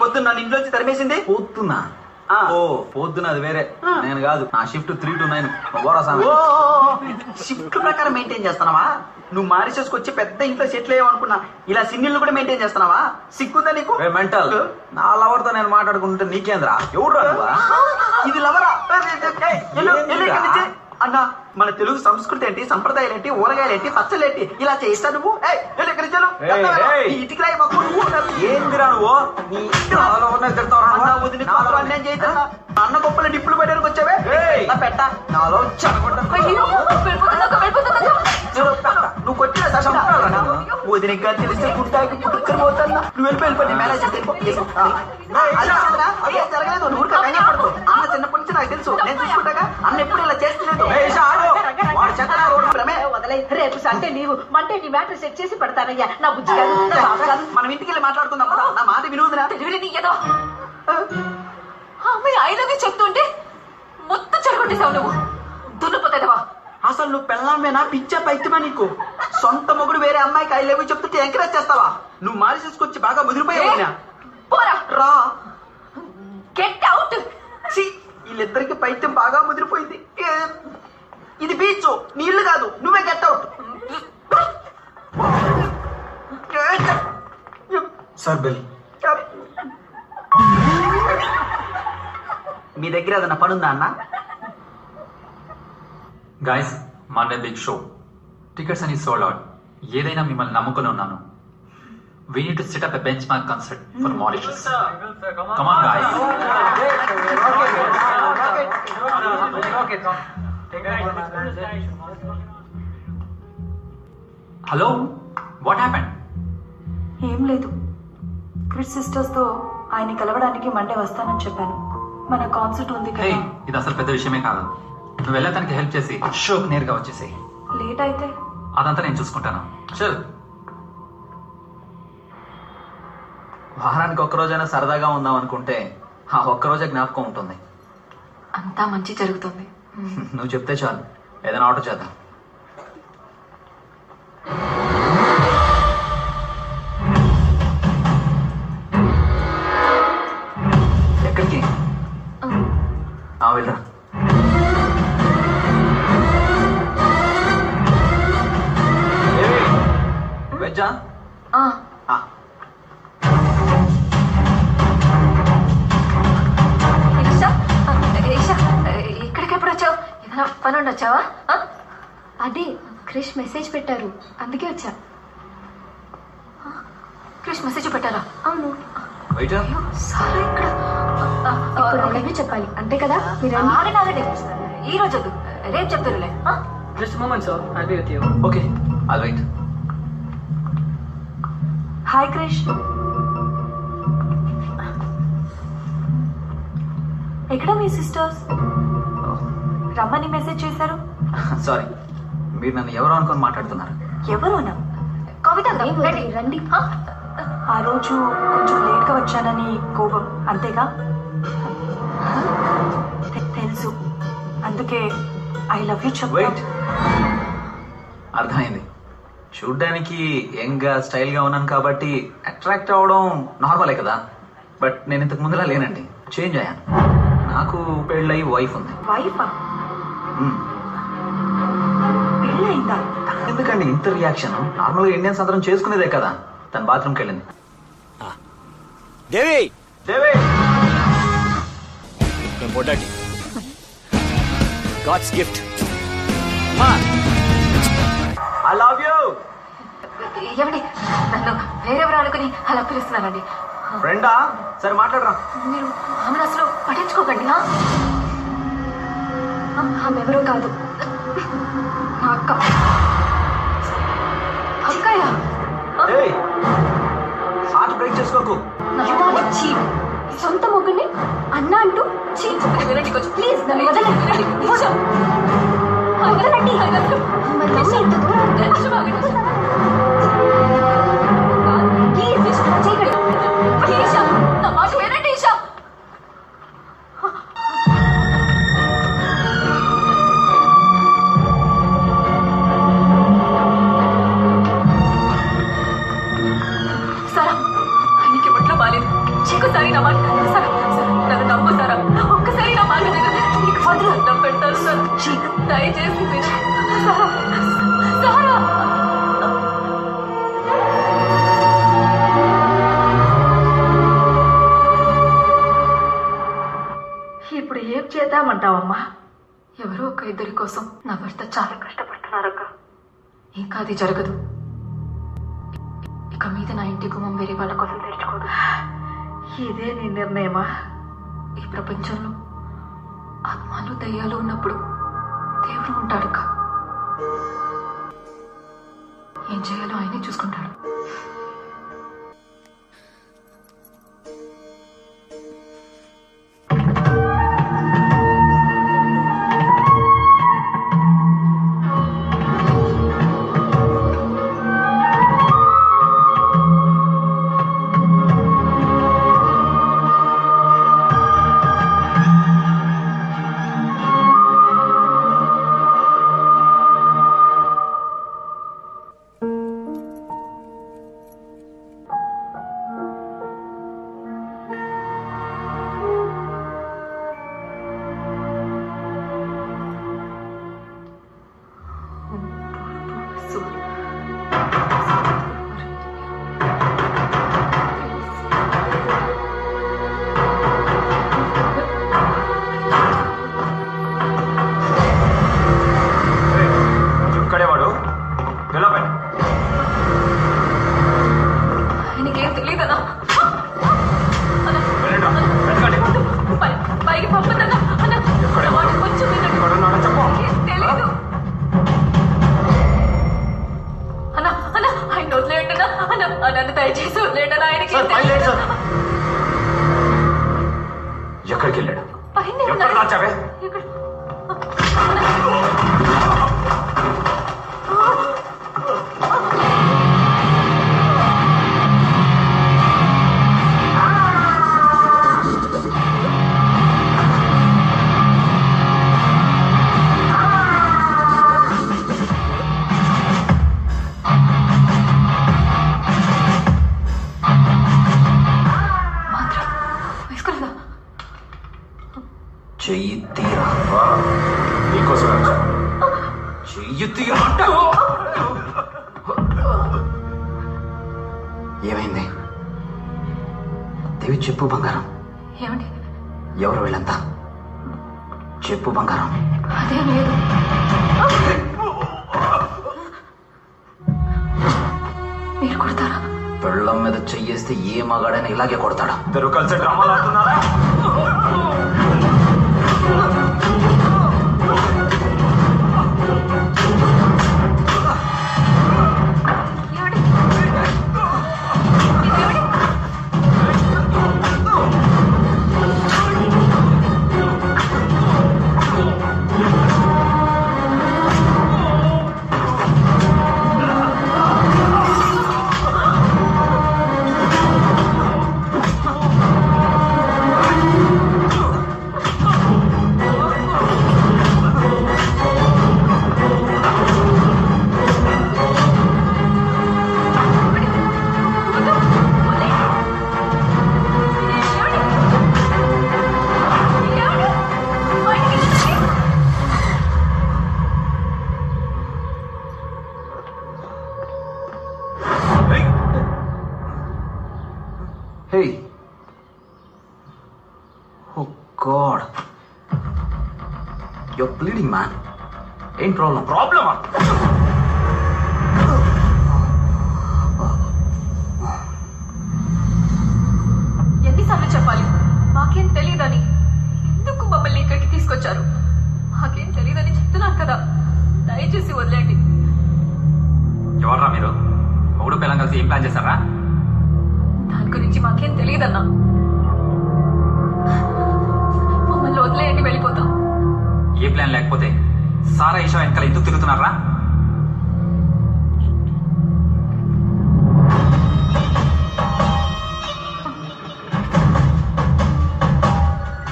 పొద్దున్న నన్ను ఇంట్లోంచి తరిమేసింది. పొద్దున్నా? ఓ పొద్దున అది వేరే, నేను కాదు. నా షిఫ్ట్ 3 to 9. షిఫ్ట్ ప్రకారం మెయింటైన్ చేస్తున్నావా? నువ్వు మారిసేసుకొచ్చి పెద్ద ఇంట్లో సెటిల్ అయ్యావనుకున్నా, ఇలా సిన్నిళ్ళు కూడా మెయింటైన్ చేస్తున్నావా? సిగ్గుందా నీకు? మెంటల్, నా లవర్ తో నేను మాట్లాడుకుంటే నీకేంద్రా? ఎవడు ఇది లవరా? అన్నా, మన తెలుగు సంస్కృతి ఏంటి, సంప్రదాయాలు ఏంటి, ఊరగాయలు ఏంటి, పచ్చలు ఏంటి, ఇలా చేస్తా నువ్వు? ఇటుకి రాయి మాకు. ఏందిరా నువ్వు? అన్న గొప్పల డిప్పులు పెట్టడానికి వచ్చావే పెట్ట నాలో నువ్వు కొట్టిన వదినగా తెలిస్తే గుట్టాకి పుట్టుకొని పోతాను. నువ్వు వెళ్ళిపోయి మేనేజర్ జరగలేదు. నువ్వు పడుకో. అన్న చిన్నప్పటి నుంచి నాకు తెలుసు, నేను చూసుకుంటాగా. అన్న ఎప్పుడు ఇలా చేస్తలేదు. రేపు సండే నీవు మండే నీ మ్యాటర్ సెట్ చేసి పెడతానయ్యా. నా బుద్ధి కాదు. మనం ఇంటికి వెళ్ళి మాట్లాడుకుందాం కదా. నా మాట వినువుదిరా. అమ్మాయి ఐలవి చెప్తుంటే మొత్తం చెడగొట్టేసావు నువ్వు. దున్నపోతావా? అసలు నువ్వు పెళ్ళామేనా, పిచ్చా పైత్యమా నీకు? సొంత మొగుడు వేరే అమ్మాయికి ఐ లవ్ యూ చెప్తుంటే ఎంకరేజ్ చేస్తావా? నువ్వు మారిసేసుకొచ్చి బాగా ముదిరిపోయావు. రా, గెట్ అవుట్. వీళ్ళిద్దరికి పైత్యం బాగా ముదిరిపోయింది. ఇది బీచ్, నీళ్లు కాదు. నువ్వే గెట్ అవుట్. Sir bill. మీ దగ్గర ఏదైనా పనుందా అన్న? Guys, Monday big show. Tickets అని సోల్డ్ అవుట్. ఏదైనా మిమ్మల్ని నమ్ముకుని ఉన్నాను. We need to set up a benchmark concert for Mauritius. Come on, guys. Hello? What happened? ఏం లేదు, క్రిస్ సిస్టర్స్ తో ఆయన కలవడానికి మండే వస్తానని చెప్పాను. మన కాన్సర్ట్ ఉంది Hey, కదా. ఇది అసలు పెద్ద విషయమే కాదు. నువ్వు వెళ్ళటానికి హెల్ప్ చేసి షోకి నేరుగా వచ్చేసి. లేట్ అయితే అదంతా నేను చూసుకుంటాను. చల్. వారానికి ఒక్కరోజైనా సరదాగా ఉందాం అనుకుంటే ఆ ఒక్కరోజే జ్ఞాపకం ఉంటుంది. అంతా మంచి జరుగుతుంది. నువ్వు చెప్తే చాలు, ఏదైనా ఆర్డర్ చేద్దాం. ఇక్కడికి ఎప్పుడు వచ్చావు? ఏదైనా పని ఉండి వచ్చావా? అదే క్రిష్ మెసేజ్ పెట్టారు, అందుకే వచ్చా. క్రిష్ మెసేజ్ పెట్టారా? అవును. సారా ఇక్కడ ఇప్పుడు అలాగే చెప్పాలి అంతే కదా? మీరు ఆగండి, ఈ రోజు వద్దు, రేపు చెప్తారులే. Just a moment, sir. I'll be with you. Okay, I'll wait. Hi Krish, ఎక్కడ మీ సిస్టర్స్? రమ్మని మెసేజ్ చేశారు. సారీ, మీరు నన్ను ఎవరు అనుకొని మాట్లాడుతున్నారు? ఎవరోనా? కవిత రండి. ఆ రోజు కొంచెం లేట్గా వచ్చానని కోపం, అంతేగా? తెలుసు, అందుకే ఐ లవ్ యూ చెప్పు. వెయిట్, అర్థమైంది. చూడ్డానికి యంగ్గా స్టైల్గా ఉన్నాను కాబట్టి అట్రాక్ట్ అవ్వడం నార్మలే కదా. బట్ నేను ఇంతకు ముందులా లేనండి, చేంజ్ అయ్యాను. నాకు పెళ్ళై వైఫ్ ఉంది. వైఫా? పెళ్ళయిందా? ఎందుకండి ఇంత రియాక్షన్? నార్మల్గా ఇండియన్స్ అందరం చేసుకునేదే కదా. తన బాత్రూమ్కి వెళ్ళింది. Devi Devi Poddati god's gift. I love you. ఏమండి, నన్ను వేరెవరు అనుకుని అలా పిలుస్తున్నానండి. ఫ్రెండా? సరే మాట్లాడరా. మీరు ఆమెను అసలు పట్టించుకోకండి. ఆమె ఎవరో కాదు, మా అక్క. అక్కయ్య, హార్ట్ బ్రేక్ చేసుకోకు. సొంత మొగ్గుని అన్న అంటూ వినండి కొంచెం ప్లీజ్ నన్ను వదలండి. నా మాట వినండి ఈషా. సారా, ఆయనకి ఒంట్లో బాలేదు. ఇంకోసారి నా మాట సారా, నన్ను నమ్ము సారా. ఒక్కసారి నా మాట నీకు మాత్రం అన్నం పెడతాను సార్. దయచేసి సారా, సారా. ఇప్పుడు ఏం చేద్దామంటావమ్మా? ఎవరో ఒక ఇద్దరి కోసం నా భర్త చాలా కష్టపడుతున్నారక్క. ఇంకా అది జరగదు. ఇక మీద నా ఇంటి గుమ్మం వేరే వాళ్ళ కోసం తెరుచుకోదు. ఇదే నీ నిర్ణయమా? ఈ ప్రపంచంలో ఆత్మలు దయ్యాలు ఉన్నప్పుడు దేవుడు ఉంటాడక్క. ఏం చేయాలో ఆయనే చూసుకుంటాడు. ఆయనకేం తెలియదన్నా. పైకి పంపదన్నా. కొంచెం తెలీదు అన్నా. అన్నా ఆయన వదిలేయండినా. అన్న నన్ను దయచేసి వదిలేయండి. ఆయనకి ఎక్కడికి వెళ్ళాడు? పైన చెయ్యి తీరా. నీకోసమే చెయ్యి తీరా. ఏమైంది? దేవి చెప్పు బంగారం. ఏమండి? ఎవరు వీళ్ళంతా? చెప్పు బంగారం. అదేం లేదు. మీరు కొడతారా? పెళ్ళం మీద చెయ్యేస్తే ఏ మగాడైనా ఇలాగే కొడతాడా? ఇద్దరు కలిసి డ్రామాలు ఆడుతున్నారా? Hey. Oh God. You're bleeding, man. Ain't problem. Problem? ఎన్నిసార్లు చెప్పాలి? మాకేం తెలియదని. ఎందుకు మమ్మల్ని ఇక్కడికి తీసుకొచ్చారు? మాకేం తెలియదని చెప్తున్నాను కదా, దయచేసి వదిలేండి. ఎవర్రా మీరు? మూడు పిల్లలు కలిసి ఏం ప్లాన్ చేశారా? దాని గురించి మాకేం తెలియదన్నా. మమ్మల్ని వదిలేయండి, వెళ్ళిపోతాం. ఏ ప్లాన్ లేకపోతే సారా ఈషా వెనకాల ఎందుకు తిరుగుతున్నారా?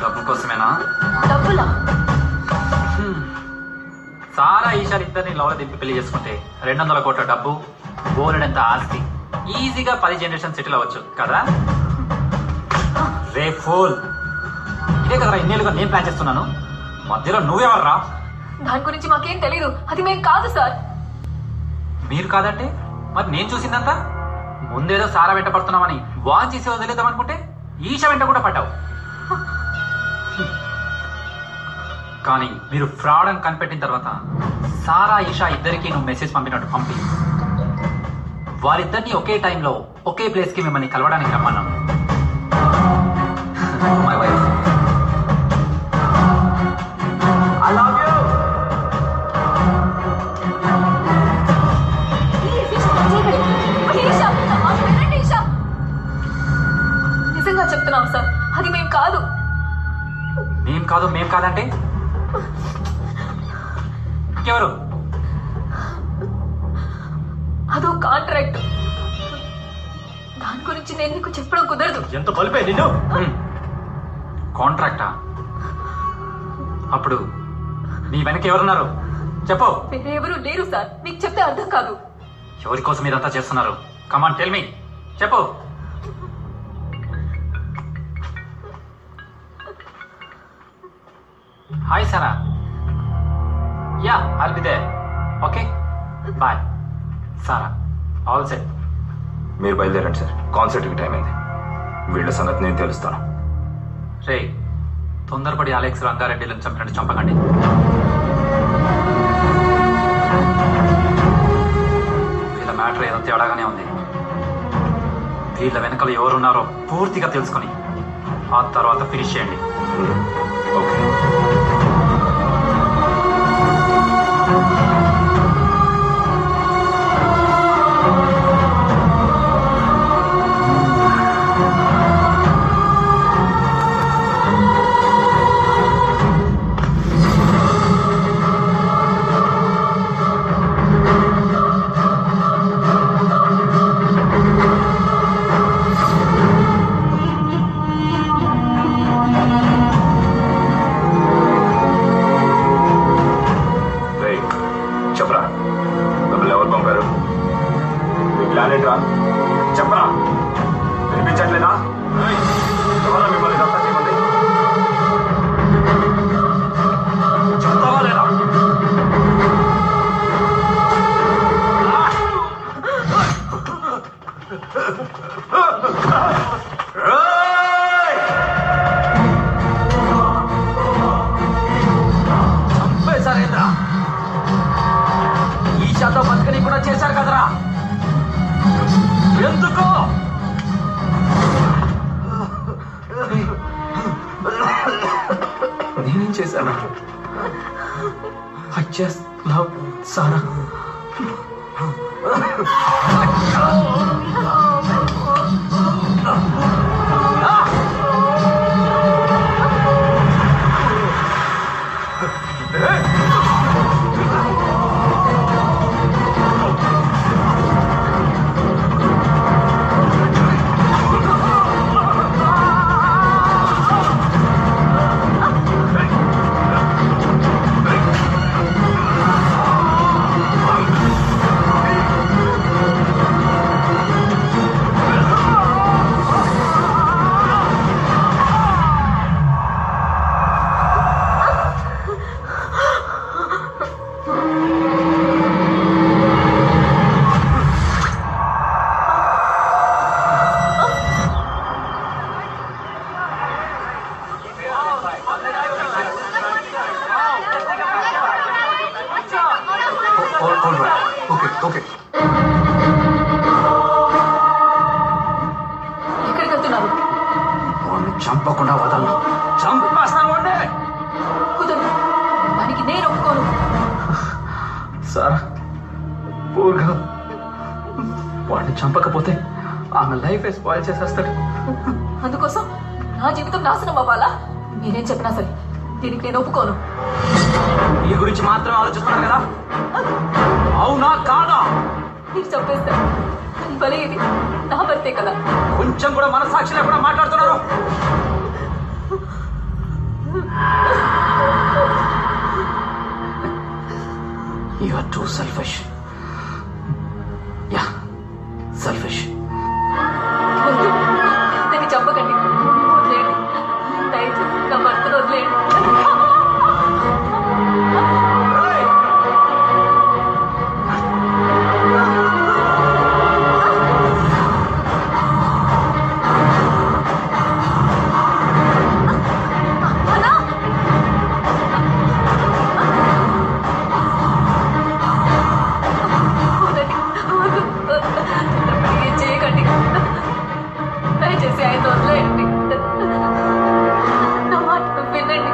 డబ్బు కోసమేనా? డబ్బులా? సారా ఈషాలు ఇద్దరిని లవల దింపి పెళ్లి చేసుకుంటే 200 కోట్ల డబ్బు, బోలెడంత ఆస్తి, ఈజీగా 10 జనరేషన్ సెటిల్ అవ్వచ్చు కదా? రే ఫూల్, ఇదే కదరా ఇన్నేళ్ళుగా నేను ప్లాన్ చేస్తున్నాను. మధ్యలో నువ్వెవర్రా? దాని గురించి మాకేం తెలీదు. అది మేం కాదు సార్. మీరు కాదంటే మరి నేను చూసిందంతా? ముందేదో సారా వెంట పడుతున్నామని వాన్ చేసి వదిలేద్దాం అనుకుంటే ఈషా వెంట కూడా పడ్డావు. కానీ మీరు ఫ్రాడ్ అని కనిపెట్టిన తర్వాత సారా ఈషా ఇద్దరికి నువ్వు మెసేజ్ పంపినట్టు పంపి వారిద్దరిని ఒకే టైంలో ఒకే ప్లేస్ కి మిమ్మల్ని కలవడానికి రమ్మన్నాం. My wife. I love you. నిజంగా చెప్తున్నాం సార్, అది మేం కాదు. మేం కాదంటే ఎవరు? అదో కాంట్రాక్ట్. దాని గురించి నేను నీకు చెప్పడం కుదరదు. ఎంత బలిపే నిన్ను? కాంట్రాక్టా? అప్పుడు నీ వెనక ఎవరున్నారు చెప్పు. వేరే ఎవరు లేరు సార్, మీకు చెప్తే అర్థం కాదు. ఎవరి కోసం మీరంతా చేస్తున్నారు? కమాన్ టెల్ మీ, చెప్పు. Hi Sara. Yeah I'll be there. Okay bye. Sara all set. మీరు బయలుదేరండి సార్, కాన్సర్ట్కి టైం అయింది. వీళ్ళ సంగతి నేను తెలుస్తాను. రే తొందరపడి అలెక్స్ రంగారెడ్డిలను చంపినట్టు చంపకండి. వీళ్ళ మ్యాటర్ ఏదో తేడాగానే ఉంది. వీళ్ళ వెనకాల ఎవరున్నారో పూర్తిగా తెలుసుకొని ఆ తర్వాత ఫినిష్ చేయండి. ఓకే. చెప్పరా, వినిపించట్లేదా? ఎవరా మిమ్మల్ని దత్తా చేయమంది? చెప్తావా లేదా? చంపేశారేంద్రా ఈశాతో బతుకని కూడా చేశారు కదరా ఎందుకు నేనేం చేశాను ఐ జస్ట్ లవ్ సారా ఎక్కడికి వెళ్తున్నారు? చంపకుండా వదలను చంపేస్తాను వాడిని. కుదరదు, దానికి నేను ఒప్పుకోను. సార్ పూర్గా వాడిని చంపకపోతే ఆమె లైఫ్ స్పాయిల్ చేసేస్తాడు. అందుకోసం నా జీవితం నాశనం అవ్వాలా? మీరేం చెప్పినా సరే దీనికి నేను ఒప్పుకోను. ఈ గురించి మాత్రమే ఆలోచిస్తున్నారు కదా? అవునా కాదా? మీరు చంపేస్తారు భలే, ఇది నా భర్తే కదా. కొంచెం కూడా మనసాక్షి లేకుండా మాట్లాడుతున్నారు. You are too selfish. Yeah, selfish. వద్దు, దాన్ని చంపకండి, వదిలేయండి, దయచేసి నా భర్తను వదిలేయండి. దయచేసి ఆయన వదిలేయండి, నా మాట వినండి.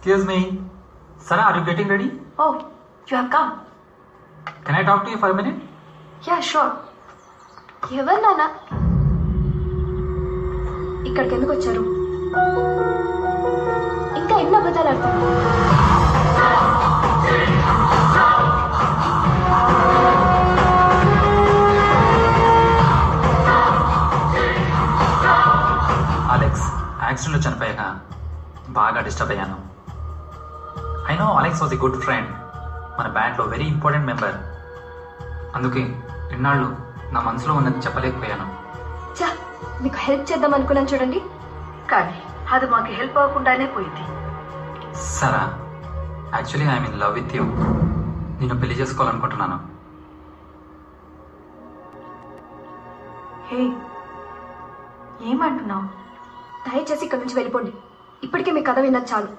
Excuse me. Sana, are you getting ready? Oh, you have come. Can I talk to you for a minute? Yeah, sure. ఎవరు నాన్న? ఇక్కడికి ఎందుకు వచ్చారు? ఇంకా ఎన్ని అబద్ధాలు ఆడతారు? అలెక్స్ యాక్సిడెంట్లో చనిపోయాక బాగా డిస్టర్బ్ అయ్యాను. I know Alex was a good friend, మన బ్యాండ్లో వెరీ ఇంపార్టెంట్ మెంబర్. అందుకే ఇన్నాళ్ళు నా మనసులో ఉన్నది చెప్పలేకపోయాను. చా, మీకు హెల్ప్ చేద్దాం అనుకున్నాను చూడండి, కానీ అది మాకు హెల్ప్ అవ్వకుండానే పోయింది. సరా, actually I'm in love with you. నేను పెళ్లి చేసుకోవాలనుకుంటున్నాను. హే, ఏమంటున్నావు? దయచేసి ఇక్కడ నుంచి వెళ్ళిపోండి. ఇప్పటికే మీ కథ విన్నది చాలు.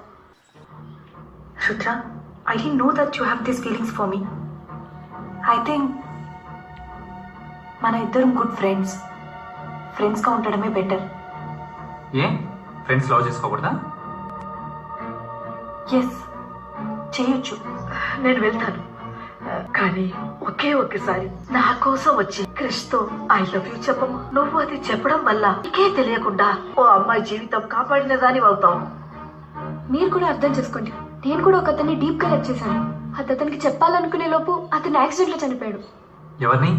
Rudra, I didn't know that you have these feelings for me. I think మన ఇద్దరం గుడ్ ఫ్రెండ్స్గా ఉండడమే బెటర్. ఏ ఫ్రెండ్స్ లవ్ చేసుకోకూడదా? ఎస్, చేయొచ్చు. నేను వెళ్తాను, కానీ ఒకేసారి నా కోసం వచ్చి క్రిష్తో ఐ లవ్ యూ చెప్పమ్మా. నువ్వు అది చెప్పడం వల్ల నీకే తెలియకుండా ఓ అమ్మాయి జీవితం కాపాడిన దాని అవుతావు. మీరు కూడా అర్థం చేసుకోండి, నేను కూడా ఒక అతన్ని డీప్ గా లవ్ చేశాను. అది అతనికి చెప్పాలనుకునే లోపు అతను యాక్సిడెంట్ లో చనిపోయాడు. ఎవరిని?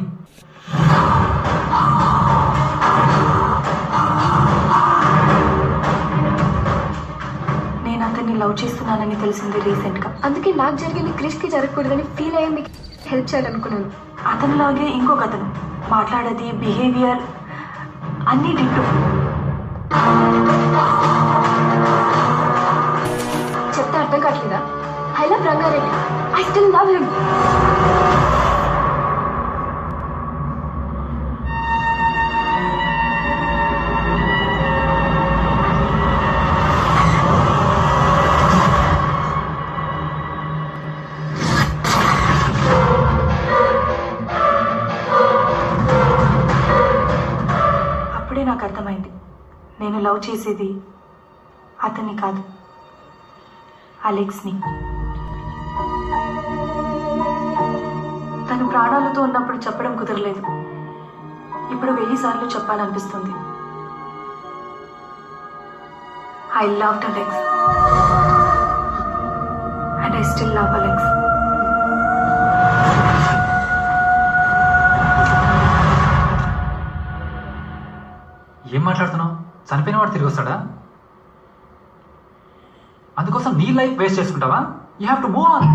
నేను అతన్ని లవ్ చేస్తున్నానని తెలిసింది రీసెంట్ గా. అందుకే నాకు జరిగింది క్రిష్ కి జరగకూడదని ఫీల్ అయ్యి మీకు హెల్ప్ చేయాలనుకున్నాను. అతనిలాగే ఇంకొక అతను మాట్లాడేది, బిహేవియర్ అన్నీ డిట్టు. చెప్తే అర్థం కావట్లేదా? I love Rangareddy. I still love him. అప్పుడే నాకు అర్థమైంది, నేను లవ్ చేసేది అతన్ని కాదు, అలెక్స్ని. తను ప్రాణాలతో ఉన్నప్పుడు చెప్పడం కుదరలేదు, ఇప్పుడు 1000 సార్లు చెప్పాలనిపిస్తుంది. I loved Alex and I still love Alex. ఏం మాట్లాడుతున్నావు? చనిపోయిన వాడు తిరిగి వస్తాడా? అందుకోసం నీ లైఫ్ వేస్ట్ చేసుకుంటావా? You have to move on.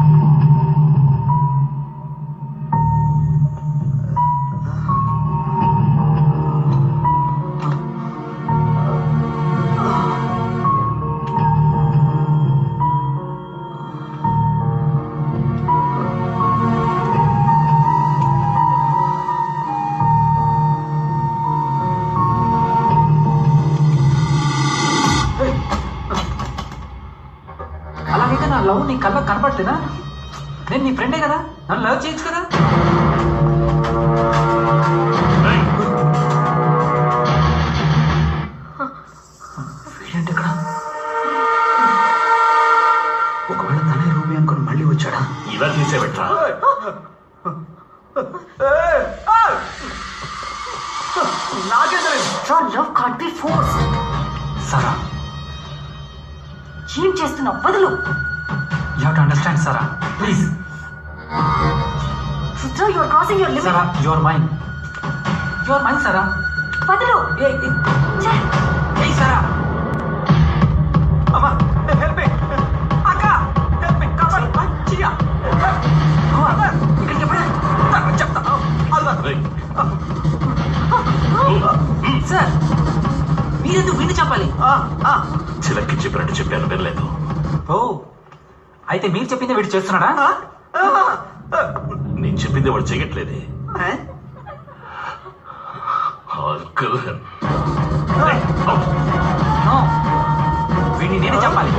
అలాగైతే నా లవ్ నీ కళ్ళకు కనపడలేదా? నేను నీ ఫ్రెండే కదా, నన్ను లవ్ చేయొచ్చు కదా. ఏంటి ఇక్కడ? ఒకవేళ తనే రూబీ అనుకుని మళ్ళీ వచ్చాడా? ఇలా తీసేవట్రా? Love can't be force. Sara, ఏం చేస్తున్నావు? వదులు. You have to understand Sara, please. Rudra, you are crossing your limit. Sara, you are mine. You are mine Sara. వదులు. ఏయ్ సారా. అమ్మా, హెల్ప్ మీ. అక్క, హెల్ప్ మీ. Come on, chia. ఇక్కడికి ఎప్పుడు చెప్తా. సార్, మీరెందుకు విని చెప్పాలి? చిలక్కి చెప్పినట్టు చెప్పాను, వినలేదు. ఓ, అయితే మీరు చెప్పింది వీడు చేస్తున్నాడా? నేను చెప్పింది వాడు చెయ్యట్లేదే. వీడిని నేనే చెప్పాలి.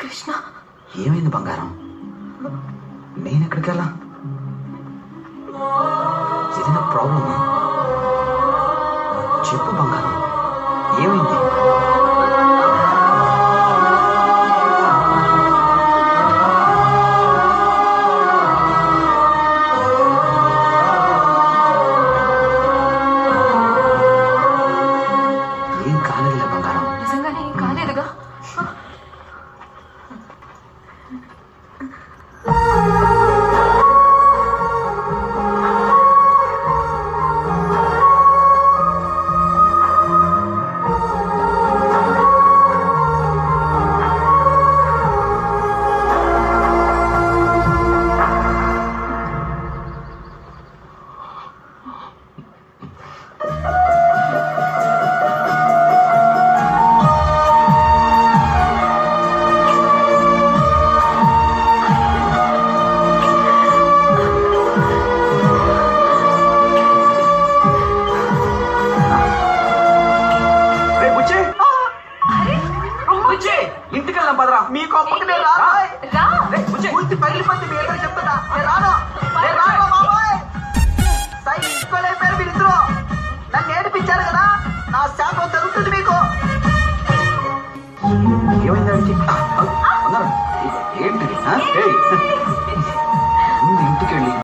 కృష్ణ ఏమైంది బంగారం? నేను ఎక్కడికి వెళ్ళా? ఏదైనా ప్రాబ్లమా? చెప్పు బంగారం, ఏమైంది? ఏం కాలేదులే బంగారం. నిజంగానే ఏం కాలేదుగా? ఇంటికి వెళ్దాం పదరా. మీకు అప్పటికే పూర్తి పగిలిపోతే మీ ఎదురు చెప్తున్నా. నేను రాను బాబాయ్. సై ఇంకోలేపారు మీరిద్దరు. నన్ను ఏడిపించారు కదా, నా శాపం జరుగుతుంది మీకు. ఏమైంది? ఏంటిది?